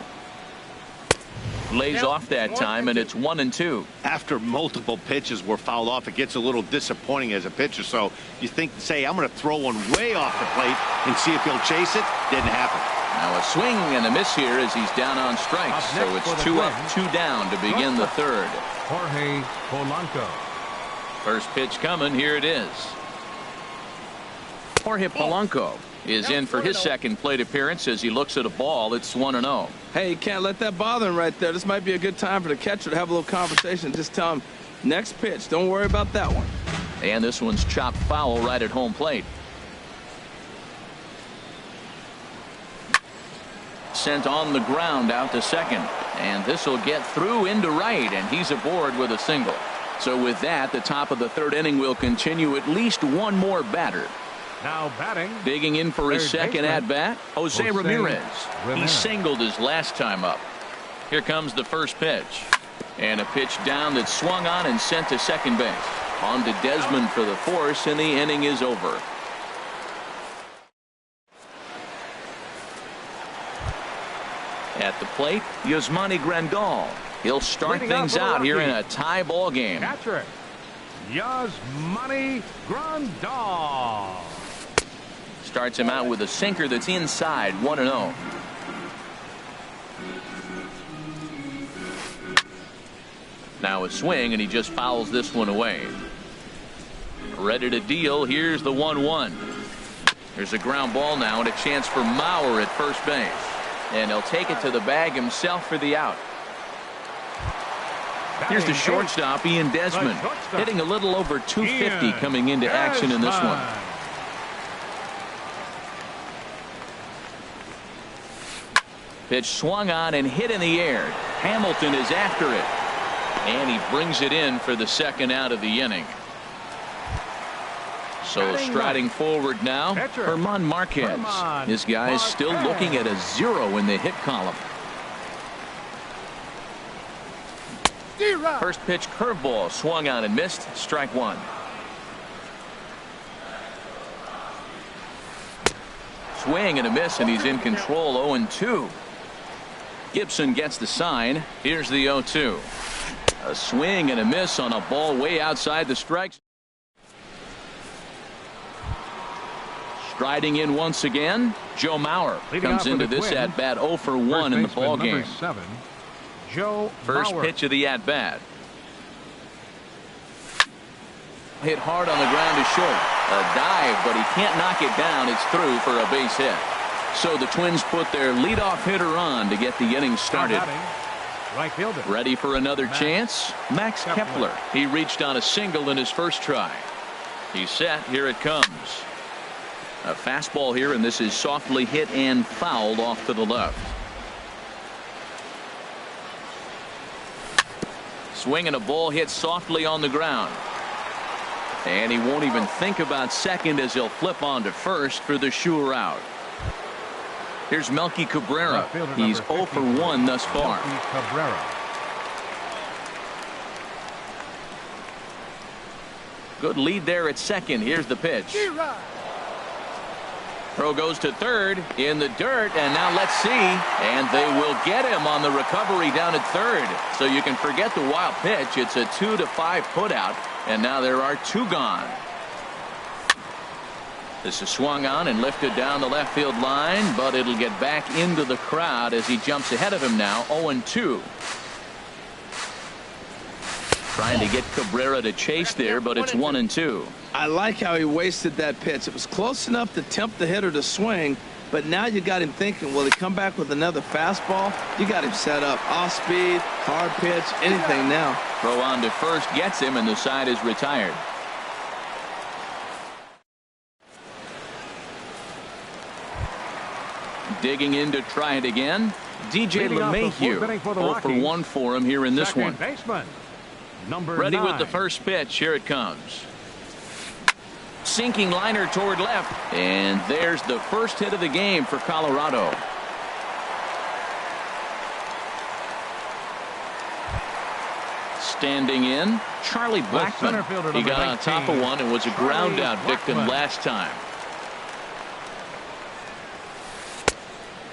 Lays off that time, and it's 1-2. After multiple pitches were fouled off, it gets a little disappointing as a pitcher. So you say, I'm going to throw one way off the plate and see if he'll chase it. Didn't happen. Now a swing and a miss here as he's down on strikes. So it's 2 up, 2 down to begin the third. Jorge Polanco. First pitch coming. Here it is. Jorge Polanco is in for his second plate appearance as he looks at a ball. It's 1-0. Hey, you can't let that bother him right there. This might be a good time for the catcher to have a little conversation. Just tell him, next pitch, don't worry about that one. And this one's chopped foul right at home plate. Sent on the ground out to second. And this will get through into right, and he's aboard with a single. So with that, the top of the third inning will continue. At least one more batter. Now batting. Digging in for his second at-bat, Jose Ramirez. He singled his last time up. Here comes the first pitch. And a pitch down that's swung on and sent to second base. On to Desmond for the force, and the inning is over. At the plate, Yasmani Grandal. He'll start things out here in a tie ball game. Catcher, Yasmani Grandal. Starts him out with a sinker that's inside. 1-0. Now a swing, and he just fouls this one away. Ready to deal. Here's the 1-1. There's a ground ball now, and a chance for Mauer at first base. And he'll take it to the bag himself for the out. Here's the shortstop, Ian Desmond, hitting a little over 250 coming into action in this one. Pitch swung on and hit in the air. Hamilton is after it. And he brings it in for the second out of the inning. So striding forward now, Herman Marquez. This guy's still looking at a 0 in the hit column. First pitch curveball swung on and missed. Strike one. Swing and a miss, and he's in control. 0-2. Gibson gets the sign. Here's the 0-2. A swing and a miss on a ball way outside the strikes. Striding in once again, Joe Mauer comes into this at bat 0 for 1 in the ball game. First pitch of the at bat. Hit hard on the ground to short. A dive, but he can't knock it down. It's through for a base hit. So the Twins put their leadoff hitter on to get the inning started. Ready for another chance? Max Kepler. He reached on a single in his first try. He's set. Here it comes. A fastball here, and this is softly hit and fouled off to the left. Swing and a ball hit softly on the ground. And he won't even think about second as he'll flip on to first for the sure out. Here's Melky Cabrera. He's 0 for 1 thus far. Good lead there at second. Here's the pitch. Throw goes to third in the dirt, and now let's see. And they will get him on the recovery down at third. So you can forget the wild pitch. It's a 2-5 putout, and now there are 2 gone. This is swung on and lifted down the left field line, but it'll get back into the crowd as he jumps ahead of him now, 0-2. Trying to get Cabrera to chase there, but it's 1-2. I like how he wasted that pitch. It was close enough to tempt the hitter to swing, but now you got him thinking, will he come back with another fastball? You got him set up. Off speed, hard pitch, anything now. Throw on to first gets him, and the side is retired. Digging in to try it again. DJ LeMahieu. 0-for-1 for him here in this one. Baseman, number Ready 9. with the first pitch. Here it comes. Sinking liner toward left. And there's the first hit of the game for Colorado. Standing in, Charlie Blackmon. He got on top of one and was a ground out victim last time.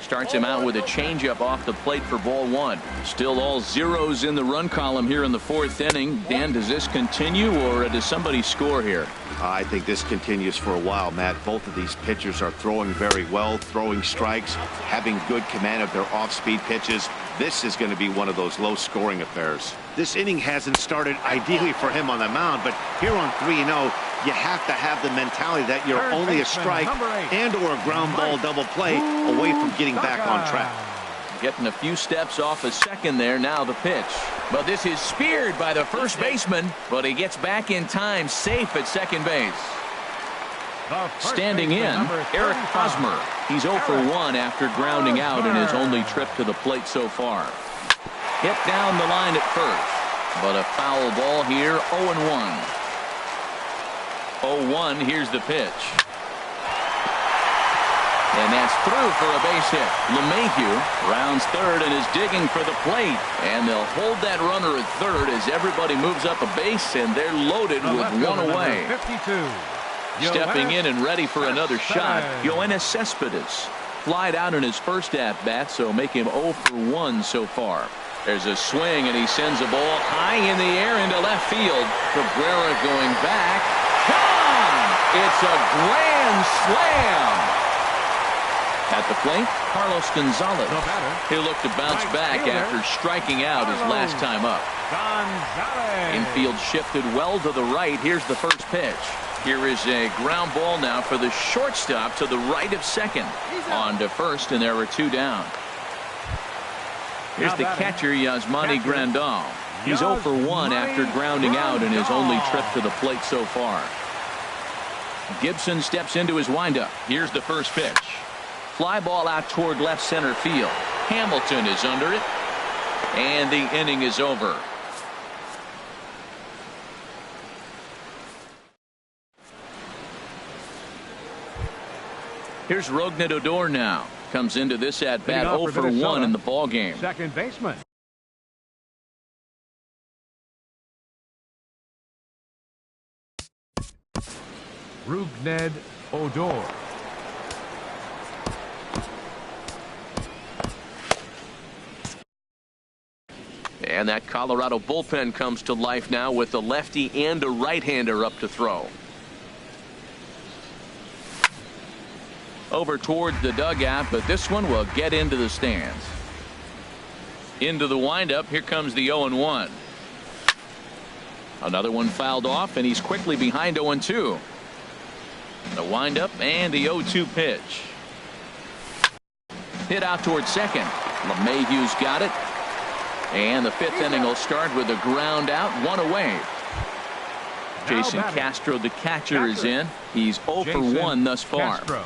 Starts him out with a changeup off the plate for ball 1. Still all zeros in the run column here in the 4th inning. Dan, does this continue, or does somebody score here? I think this continues for a while, Matt. Both of these pitchers are throwing very well, throwing strikes, having good command of their off-speed pitches. This is going to be one of those low-scoring affairs. This inning hasn't started ideally for him on the mound, but here on 3-0, you have to have the mentality that you're only a strike and or a ground ball double play away from getting back on track. Getting a few steps off a second there. Now the pitch. But this is speared by the first baseman, but he gets back in time, safe at second base. Standing in, Eric Hosmer. He's 0-for-1 after grounding out in his only trip to the plate so far. Hit down the line at first, but a foul ball here. 0-1. 0-1. Here's the pitch. And that's through for a base hit. LeMahieu rounds third and is digging for the plate. And they'll hold that runner at third as everybody moves up a base, and they're loaded with one away. 52. Stepping in and ready for another shot, Yoenis Cespedes. Flied out in his first at-bat, so make him 0-for-1 so far. There's a swing, and he sends a ball high in the air into left field. Cabrera going back. Gone! It's a grand slam! At the plate, Carlos Gonzalez. He'll look to bounce back after striking out his last time up. Infield shifted well to the right. Here's the first pitch. Here is a ground ball now for the shortstop to the right of second. On to first, and there are 2 down. Here's the catcher, Yasmani Grandal. He's 0-for-1 after grounding out in his only trip to the plate so far. Gibson steps into his windup. Here's the first pitch. Fly ball out toward left center field. Hamilton is under it, and the inning is over. Here's Rougned Odor now. Comes into this at bat 0-for-1 in the ball game. Second baseman. Rougned Odor. And that Colorado bullpen comes to life now with a lefty and a right-hander up to throw. Over towards the dugout, but this one will get into the stands. Into the windup. Here comes the 0-1. Another one fouled off, and he's quickly behind 0-2. The windup and the 0-2 pitch. Hit out towards second. LeMahieu's got it. And the 5th inning will start with a ground out, 1 away. Jason Castro, the catcher, is in. He's 0-for-1 thus far. Castro.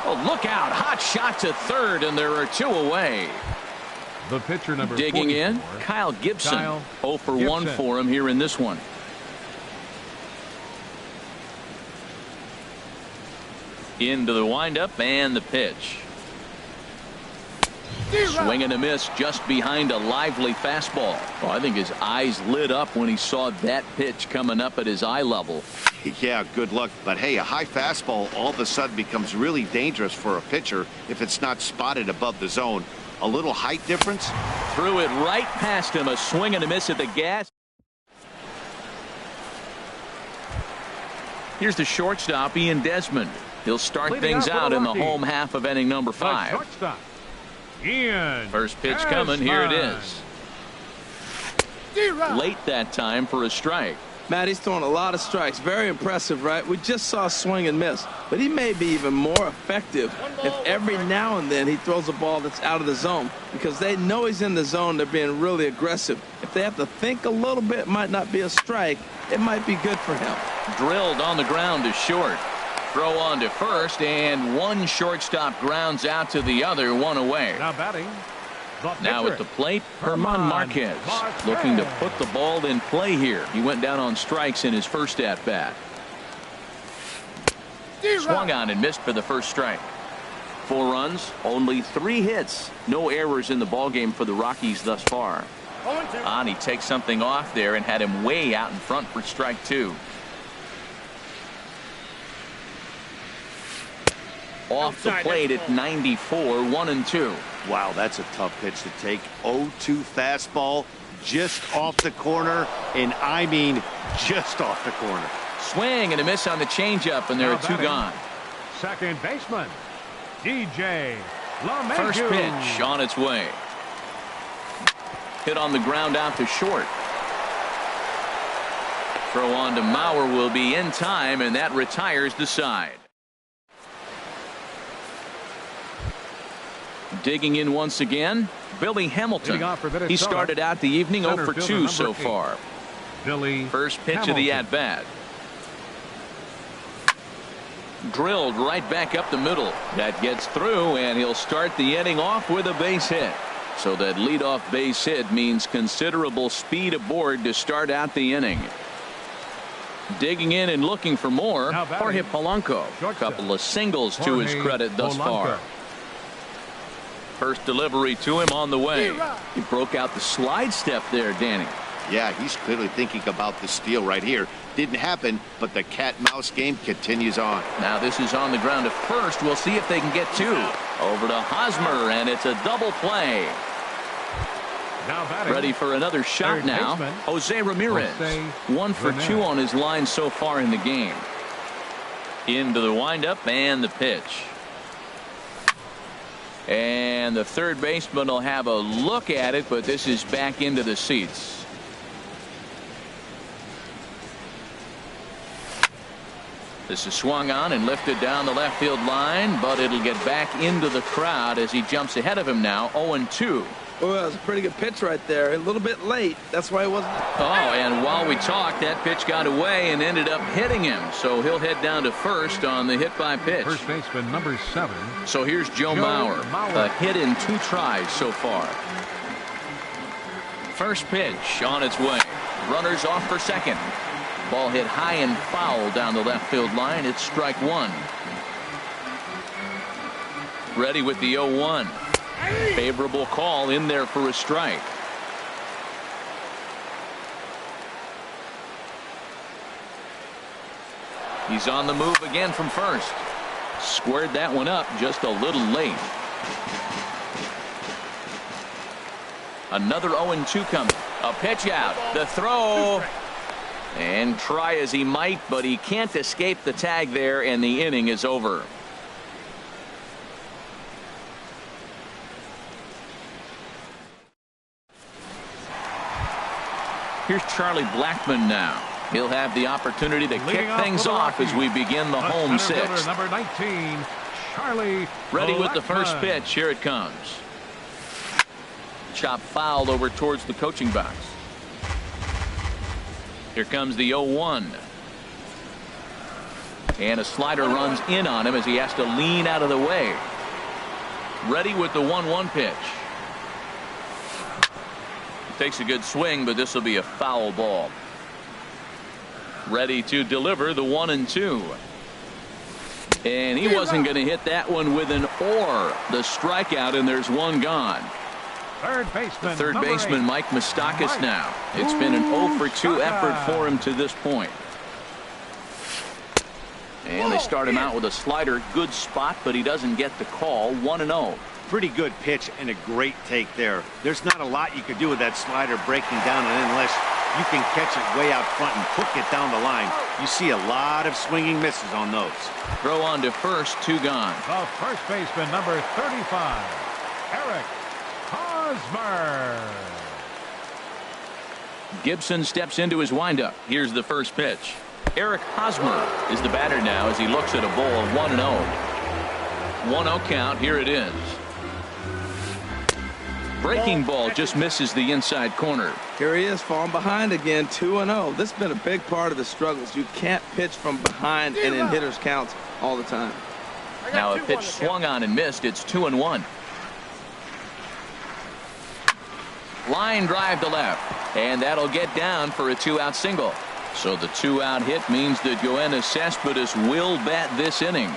Oh, look out. Hot shot to third, and there are 2 away. The pitcher number Digging 44, in, Kyle Gibson. 0-for-1 for him here in this one. Into the windup and the pitch. Swing and a miss just behind a lively fastball. Oh, I think his eyes lit up when he saw that pitch coming up at his eye level. Yeah, good luck. But hey, a high fastball all of a sudden becomes really dangerous for a pitcher if it's not spotted above the zone. A little height difference. Threw it right past him. A swing and a miss at the gas. Here's the shortstop, Ian Desmond. He'll start things out in the home half of inning number 5. First pitch coming. Here it is. Late that time for a strike. Matt, he's throwing a lot of strikes. Very impressive, right? We just saw swing and miss. But he may be even more effective if every now and then he throws a ball that's out of the zone. Because they know he's in the zone. They're being really aggressive. If they have to think a little bit, it might not be a strike. It might be good for him. Drilled on the ground to short. Throw on to first, and one shortstop grounds out to the other, one away. Now batting. Now at the plate, Herman Marquez looking to put the ball in play here. He went down on strikes in his first at-bat. Swung on and missed for the first strike. 4 runs, only 3 hits. No errors in the ballgame for the Rockies thus far. On, he takes something off there and had him way out in front for strike 2. Off the plate at 94, 1-2. Wow, that's a tough pitch to take. 0-2 fastball just off the corner, and I mean just off the corner. Swing and a miss on the changeup, and there are 2 gone. Second baseman, DJ LeMahieu. First pitch on its way. Hit on the ground out to short. Throw on to Mauer will be in time, and that retires the side. Digging in once again, Billy Hamilton. He started out the evening 0 for 2 so far. First pitch of the at-bat. Drilled right back up the middle. That gets through, and he'll start the inning off with a base hit. So that leadoff base hit means considerable speed aboard to start out the inning. Digging in and looking for more, Jorge Polanco. A couple of singles to his credit thus far. First delivery to him on the way. He broke out the slide step there, Danny. Yeah, he's clearly thinking about the steal right here. Didn't happen, but the cat-mouse game continues on. Now this is on the ground to first. We'll see if they can get 2. Over to Hosmer, and it's a double play. Ready for another shot now. Jose Ramirez. 1 for 2 on his line so far in the game. Into the windup and the pitch. And the third baseman will have a look at it, but this is back into the seats. This is swung on and lifted down the left field line, but it'll get back into the crowd as he jumps ahead of him now. 0-2. Oh, that was a pretty good pitch right there. A little bit late. That's why it wasn't. Oh, and while we talked, that pitch got away and ended up hitting him. So he'll head down to first on the hit by pitch. First baseman number 7. So here's Joe Mauer. A hit in 2 tries so far. First pitch on its way. Runners off for second. Ball hit high and foul down the left field line. It's strike 1. Ready with the 0-1. Favorable call in there for a strike. He's on the move again from first. Squared that one up just a little late. Another 0-2 coming. A pitch out. The throw. And try as he might, but he can't escape the tag there, and the inning is over. Here's Charlie Blackmon now. He'll have the opportunity to kick things off as we begin the home 6th. Number 19, Charlie Ready Blackmon. with the first pitch. Here it comes. Chop fouled over towards the coaching box. Here comes the 0-1. And a slider runs in on him as he has to lean out of the way. Ready with the 1-1 pitch. Takes a good swing, but this will be a foul ball. Ready to deliver the 1-2. And he wasn't going to hit that one with an or. The strikeout, and there's one gone. Third baseman Mike Moustakas now. It's been an 0 for 2 effort for him to this point. And they start him out with a slider. Good spot, but he doesn't get the call. 1-0. Pretty good pitch and a great take there. There's not a lot you could do with that slider breaking down, and unless you can catch it way out front and hook it down the line, you see a lot of swinging misses on those. Throw on to first, 2 gone. The first baseman, number 35, Eric Hosmer. Gibson steps into his windup. Here's the first pitch. Eric Hosmer is the batter now as he looks at a ball of 1-0. 1-0 count. Here it is. Breaking ball just misses the inside corner. Here he is falling behind again, 2-0. This has been a big part of his struggles. You can't pitch from behind and in hitters counts all the time. Now a pitch swung on and missed. It's 2-1. Line drive to left, and that'll get down for a 2-out single. So the 2-out hit means that Yoenis Cespedes will bat this inning.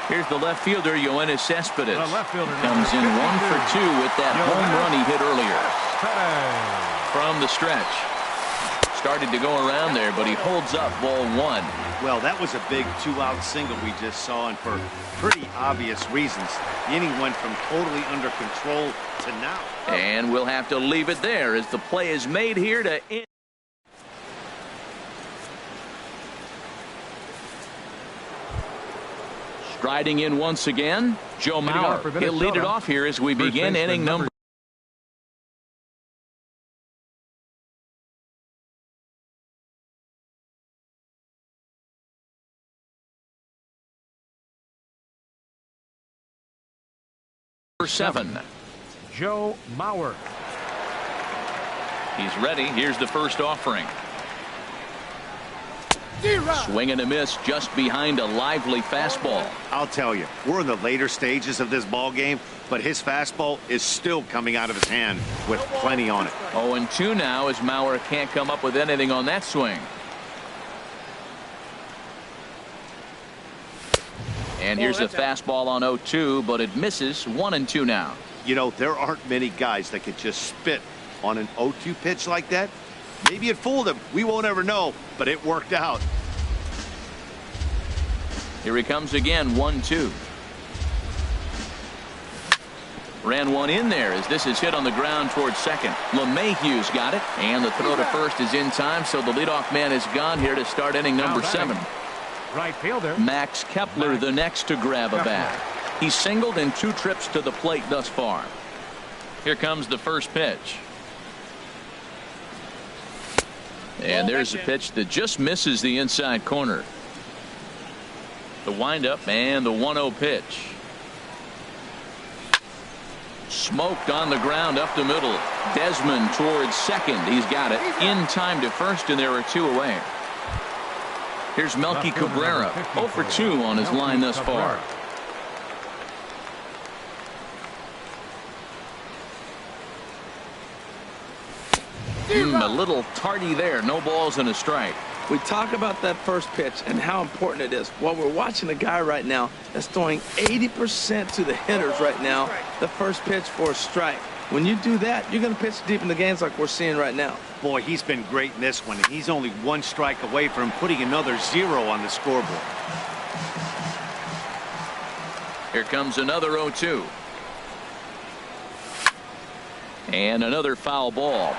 Here's the left fielder, Yoenis Cespedes. Comes in 1 for 2 with that home run he hit earlier. From the stretch. Started to go around there, but he holds up ball 1. Well, that was a big 2-out single we just saw, and for pretty obvious reasons. The inning went from totally under control to now. And we'll have to leave it there as the play is made here to end. Striding in once again, Joe Mauer. He'll lead it off here as we begin inning number 7. Joe Mauer. He's ready. Here's the first offering. Swing and a miss just behind a lively fastball. I'll tell you, we're in the later stages of this ball game, but his fastball is still coming out of his hand with plenty on it. 0-2 now as Mauer can't come up with anything on that swing. And here's a fastball on 0-2, but it misses. 1-2 now. You know, there aren't many guys that could just spit on an 0-2 pitch like that. Maybe it fooled him. We won't ever know, but it worked out. Here he comes again, 1-2. Ran one in there as this is hit on the ground towards second. LeMahieu's got it, and the throw to first is in time, so the leadoff man is gone here to start inning number 7. Right fielder Max Kepler, the next to grab a bat. He's singled in 2 trips to the plate thus far. Here comes the first pitch. And there's a pitch that just misses the inside corner. The windup and the 1-0 pitch. Smoked on the ground up the middle. Desmond towards second. He's got it in time to first, and there are 2 away. Here's Melky Cabrera, 0 for 2 on his line thus far. A little tardy there. No balls and a strike. We talk about that first pitch and how important it is. Well, we're watching a guy right now that's throwing 80% to the hitters right now. The first pitch for a strike. When you do that, you're going to pitch deep in the games like we're seeing right now. Boy, he's been great in this one, and he's only 1 strike away from putting another 0 on the scoreboard. Here comes another 0-2. And another foul ball.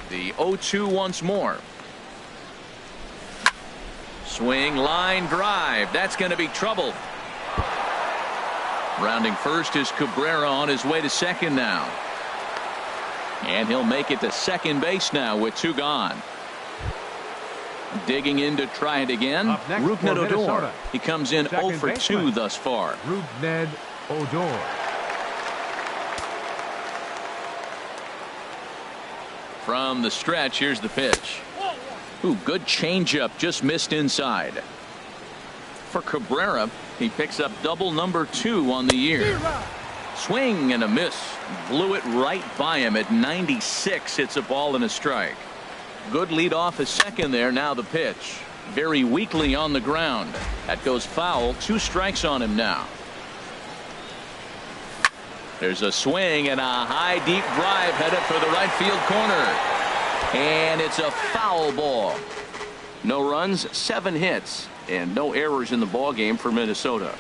The 0-2 once more. Swing, line drive. That's going to be trouble. Rounding first is Cabrera on his way to second now. And he'll make it to second base now with 2 gone. Digging in to try it again. Rougned Odor. He comes in 0 for 2 thus far. Rougned Odor. From the stretch, here's the pitch. Ooh, good changeup, just missed inside. For Cabrera, he picks up double number 2 on the year. Swing and a miss. Blew it right by him at 96. It's a ball and a strike. Good lead off a second there. Now the pitch. Very weakly on the ground. That goes foul. 2 strikes on him now. There's a swing and a high deep drive headed for the right field corner. And it's a foul ball. No runs, 7 hits, and no errors in the ball game for Minnesota.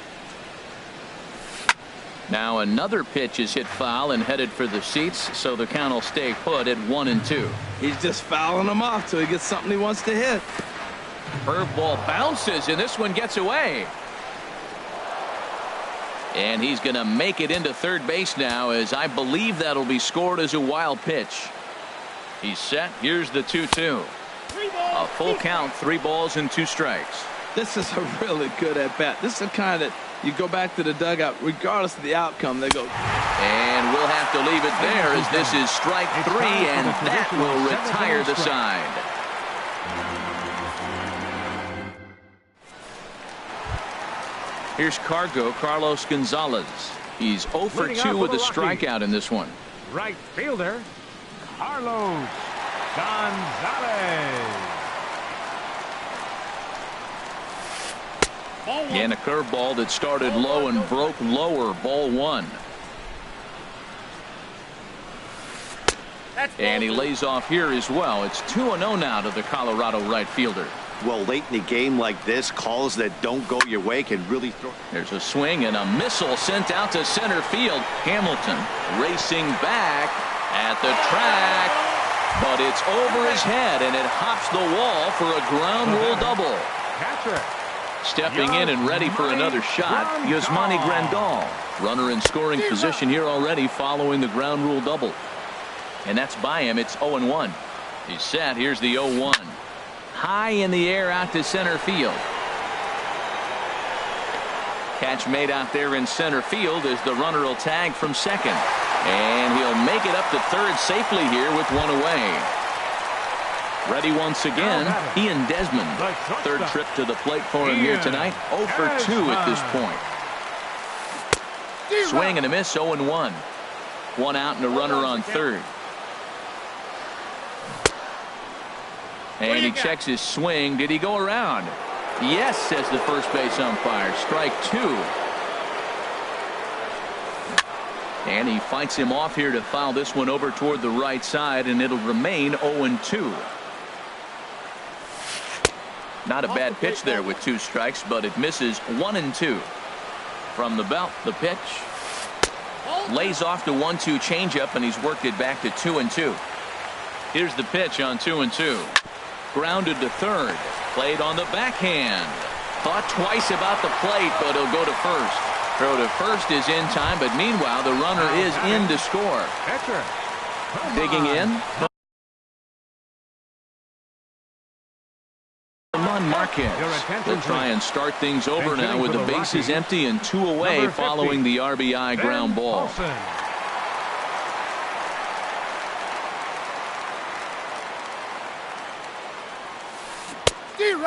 Now another pitch is hit foul and headed for the seats, so the count will stay put at 1-2. He's just fouling them off till he gets something he wants to hit. Curveball bounces, and this one gets away. And he's going to make it into third base now, as I believe that'll be scored as a wild pitch. He's set. Here's the 2-2. A full count, 3 balls and 2 strikes. This is a really good at-bat. This is the kind that you go back to the dugout, regardless of the outcome, they go. And we'll have to leave it there, as this is strike 3, and that will retire the side. Here's Carlos Gonzalez. He's 0 for 2 with a strikeout in this one. Right fielder, Carlos Gonzalez. And a curveball that started low and broke lower. Ball 1. And he lays off here as well. It's 2-0 now to the Colorado right fielder. Well, late in the game like this, calls that don't go your way can really throw. There's a swing and a missile sent out to center field. Hamilton racing back at the track, but it's over his head, and it hops the wall for a ground rule double. Catcher. Stepping in and ready for another shot, Yasmani Grandal. Runner in scoring position here already following the ground rule double. And that's by him. It's 0-1. He's set. Here's the 0-1. High in the air out to center field. Catch made out there in center field as the runner will tag from second. And he'll make it up to third safely here with 1 away. Ready once again, Ian Desmond. Third trip to the plate for him here tonight. 0 for 2 at this point. Swing and a miss, 0-1. 1 out and a runner on third. And he checks his swing. Did he go around? Yes, says the first base umpire. Strike 2. And he fights him off here to foul this one over toward the right side, and it'll remain 0-2. Not a bad pitch there with 2 strikes, but it misses. 1-2. From the belt, the pitch. Lays off the 1-2 changeup, and he's worked it back to 2-2. Here's the pitch on 2-2. Grounded to third. Played on the backhand. Thought twice about the plate, but he'll go to first. Throw to first is in time, but meanwhile the runner is in to score. Digging in. Marquez. They'll try and start things over now with the bases empty and 2 away following the RBI ground ball.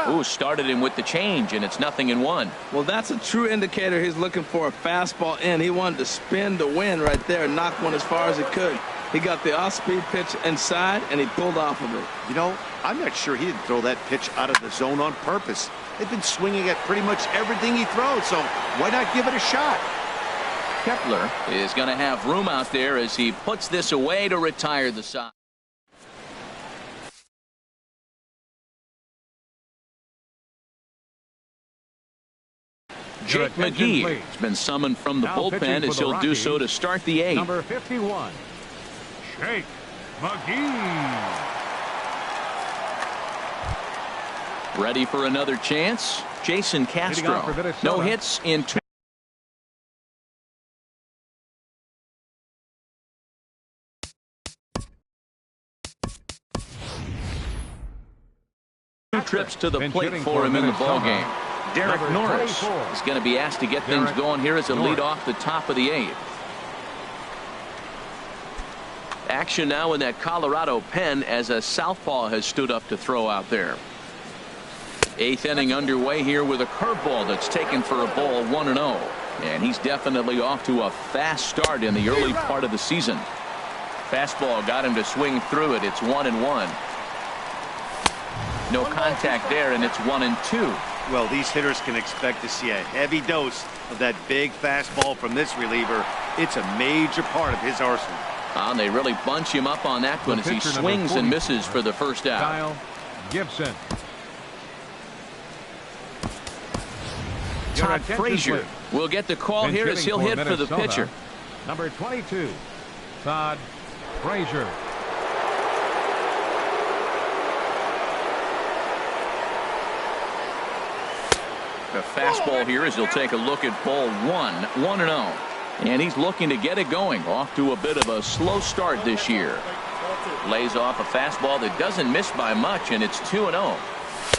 Ooh, started him with the change, and it's 0-1. Well, that's a true indicator he's looking for a fastball in. He wanted to spin to win right there and knock one as far as he could. He got the off-speed pitch inside, and he pulled off of it. You know, I'm not sure he didn't throw that pitch out of the zone on purpose. They've been swinging at pretty much everything he throws, so why not give it a shot? Kepler is going to have room out there as he puts this away to retire the side. Jake McGee has been summoned from the bullpen as he'll do so to start the 8th. Number 51, Jake McGee. Ready for another chance? Jason Castro. No hits in 2 trips to the plate for him in the ballgame. Derek Norris is going to be asked to get things going here as a lead off the top of the 8th. Action now in that Colorado pen as a southpaw has stood up to throw out there. 8th inning underway here with a curveball that's taken for a ball, 1-0. And he's definitely off to a fast start in the early part of the season. Fastball got him to swing through it. It's 1-1. No contact there, and it's 1-2. Well, these hitters can expect to see a heavy dose of that big fastball from this reliever. It's a major part of his arsenal. And they really bunch him up on that one as he swings and misses for the first out. Kyle Gibson. Todd Frazier will get the call here as he'll hit for the pitcher. Number 22, Todd Frazier. The fastball here as he'll take a look at ball 1-0. And he's looking to get it going. Off to a bit of a slow start this year. Lays off a fastball that doesn't miss by much, and it's 2-0.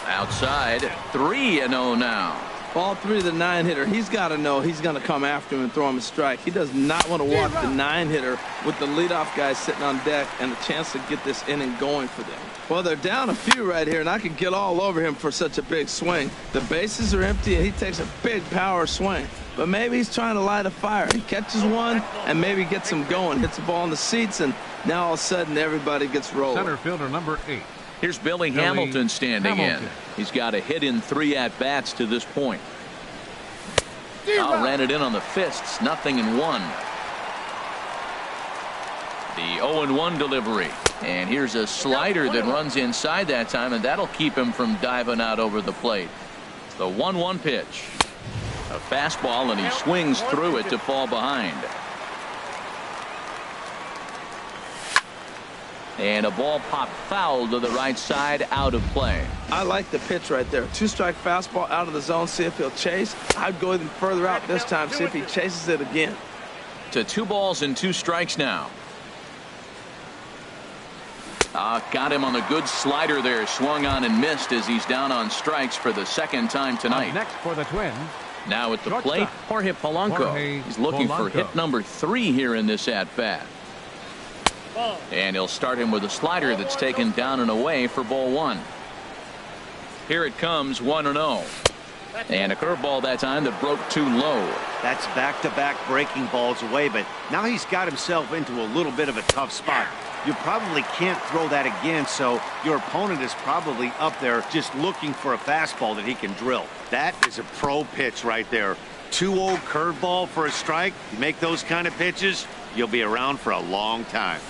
Outside, 3-0 now. Ball 3 to the 9-hitter. He's got to know he's going to come after him and throw him a strike. He does not want to walk the 9-hitter with the leadoff guy sitting on deck and a chance to get this inning going for them. Well, they're down a few right here, and I could get all over him for such a big swing. The bases are empty, and he takes a big power swing. But maybe he's trying to light a fire. He catches one and maybe gets him going. Hits the ball in the seats, and now all of a sudden everybody gets rolling. Center fielder number 8. Here's Billy Hamilton standing in. He's got a hit in 3 at-bats to this point. Ran it in on the fists. 0-1. The 0-1 delivery. And here's a slider that runs inside that time, and that'll keep him from diving out over the plate. The 1-1 pitch. A fastball, and he swings through it to fall behind. And a ball popped foul to the right side, out of play. I like the pitch right there. 2-strike fastball out of the zone, see if he'll chase. I'd go even further out this time, see if he chases it again. To 2 balls and 2 strikes now. Got him on the good slider there. Swung on and missed as he's down on strikes for the second time tonight. Next for the Twins. Now at the plate, Jorge Polanco. He's looking for hit number 3 here in this at-bat. And he'll start him with a slider that's taken down and away for ball 1. Here it comes, 1-0. And a curveball that time that broke too low. That's back-to-back breaking balls away, but now he's got himself into a little bit of a tough spot. You probably can't throw that again, so your opponent is probably up there just looking for a fastball that he can drill. That is a pro pitch right there. 2-0 curveball for a strike. You make those kind of pitches, you'll be around for a long time.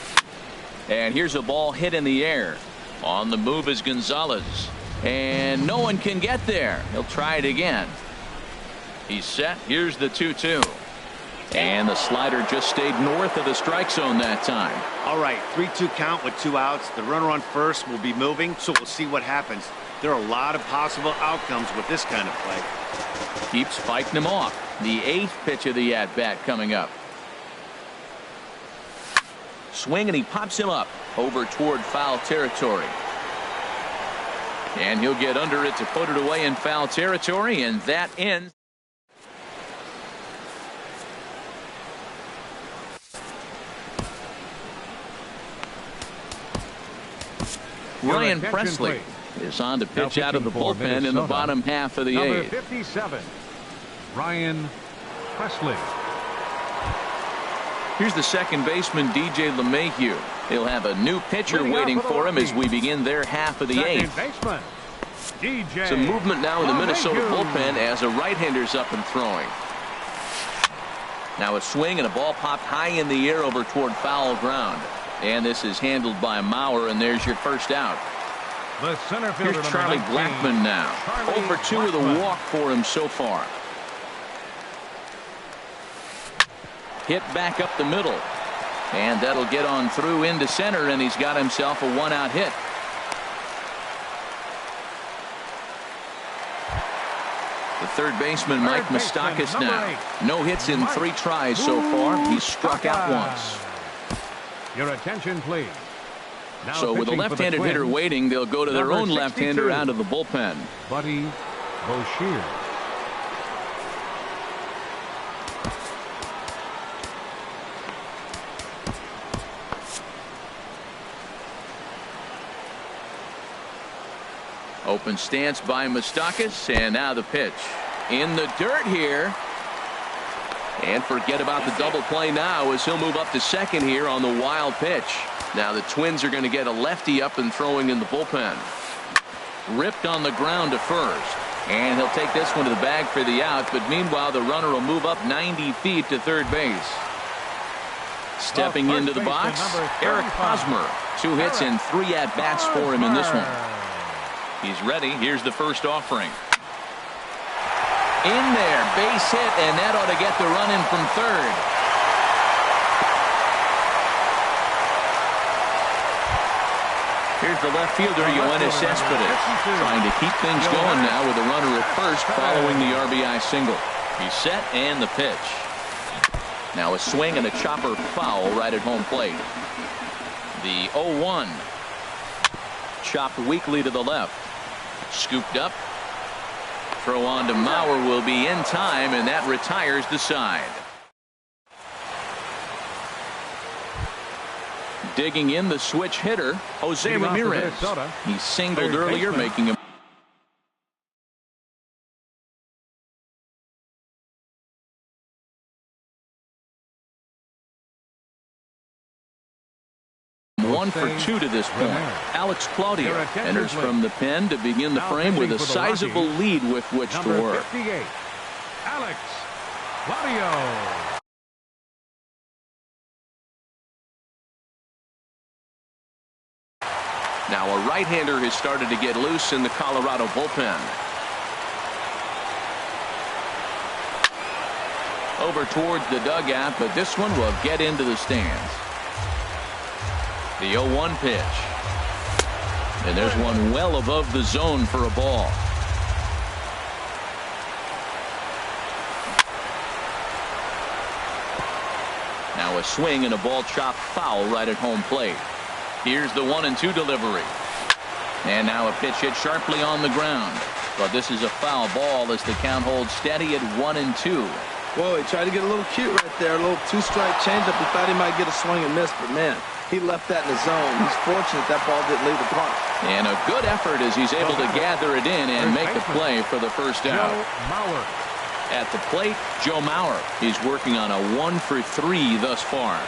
And here's a ball hit in the air. On the move is Gonzalez. And no one can get there. He'll try it again. He's set. Here's the 2-2. And the slider just stayed north of the strike zone that time. All right, 3-2 count with 2 outs. The runner on first will be moving, so we'll see what happens. There are a lot of possible outcomes with this kind of play. Keeps fighting him off. The 8th pitch of the at-bat coming up. Swing, and he pops him up over toward foul territory. And he'll get under it to put it away in foul territory, and that ends. Ryan Presley is on to pitch out of the bullpen in the bottom half of the 8th. Number 57, Ryan Presley. Here's the second baseman, DJ LeMahieu. He'll have a new pitcher waiting for him as we begin their half of the 8th. Some movement now in the Minnesota bullpen as a right-hander's up and throwing. Now a swing and a ball popped high in the air over toward foul ground. And this is handled by Mauer, and there's your first out. The center fielder, here's Charlie Blackmon now. Over 2 with a walk for him so far. Hit back up the middle. And that'll get on through into center, and he's got himself a 1-out hit. The third baseman, Mike Moustakas now. No hits in 3 tries so far. He's struck out once. Your attention, please. Now so with a left-handed hitter waiting, they'll go to their own left-hander out of the bullpen. Buddy Boucher. Open stance by Moustakas, and now the pitch. In the dirt here. And forget about the double play now as he'll move up to second here on the wild pitch. Now the Twins are going to get a lefty up and throwing in the bullpen. ripped on the ground to first. And he'll take this one to the bag for the out, but meanwhile the runner will move up 90 feet to third base. Stepping into the box, Eric Hosmer. 2 hits and 3 at-bats for him in this one. He's ready. Here's the first offering. In there, base hit, and that ought to get the run in from third. Here's the left fielder, Yoenis Cespedes, trying to keep things going now with a runner at first following the RBI single. He's set and the pitch. Now a swing and a chopper foul right at home plate. The 0-1. Chopped weakly to the left. Scooped up. Throw on to Mauer will be in time, and that retires the side. Digging in the switch hitter, Jose Ramirez. He singled earlier, making him 1 for 2 to this point. Alex Claudio enters from the pen to begin the frame with a sizable lead with which to work. 58, Alex Claudio. Now a right-hander has started to get loose in the Colorado bullpen. Over towards the dugout, but this one will get into the stands. The 0-1 pitch. And there's one well above the zone for a ball. Now a swing and a ball chopped foul right at home plate. Here's the 1-2 delivery. And now a pitch hit sharply on the ground. But this is a foul ball as the count holds steady at 1-2. Whoa, he tried to get a little cute right there. A little 2-strike changeup. He thought he might get a swing and miss, but man, he left that in the zone. He's fortunate that ball didn't leave the park. And a good effort as he's able to gather it in and make the play for the first out. At the plate, Joe Mauer. He's working on a 1 for 3 thus far.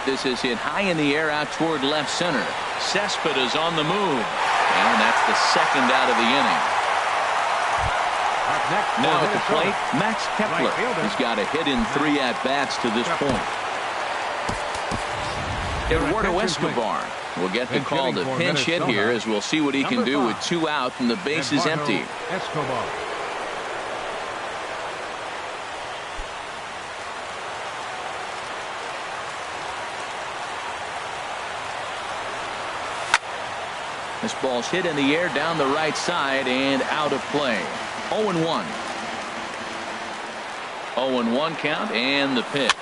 This is hit high in the air out toward left center. Cespedes on the move. And that's the second out of the inning. Now at the plate, Max Kepler. He's got a hit in 3 at-bats to this point. Eduardo Escobar will get the call to pinch hit here as we'll see what he can do with 2 out and the base is empty. Escobar. This ball's hit in the air down the right side and out of play. 0-1. 0-1 count and the pitch.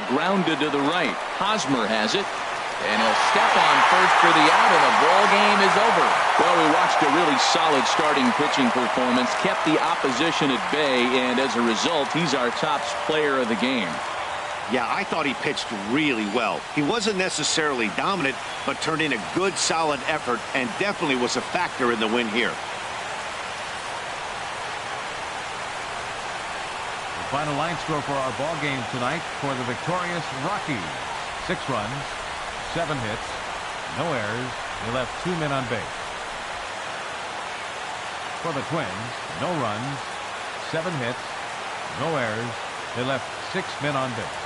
Grounded to the right. Hosmer has it. And he'll step on first for the out, and the ball game is over. Well, we watched a really solid starting pitching performance, kept the opposition at bay, and as a result, he's our top player of the game. Yeah, I thought he pitched really well. He wasn't necessarily dominant, but turned in a good, solid effort and definitely was a factor in the win here. The final line score for our ball game tonight for the victorious Rockies. 6 runs, 7 hits, no errors. They left 2 men on base. For the Twins, no runs, 7 hits, no errors. They left 6 men on base.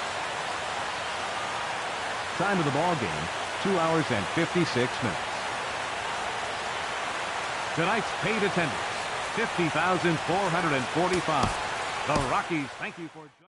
Time of the ball game, 2 hours and 56 minutes. Tonight's paid attendance, 50,445. The Rockies, thank you for joining.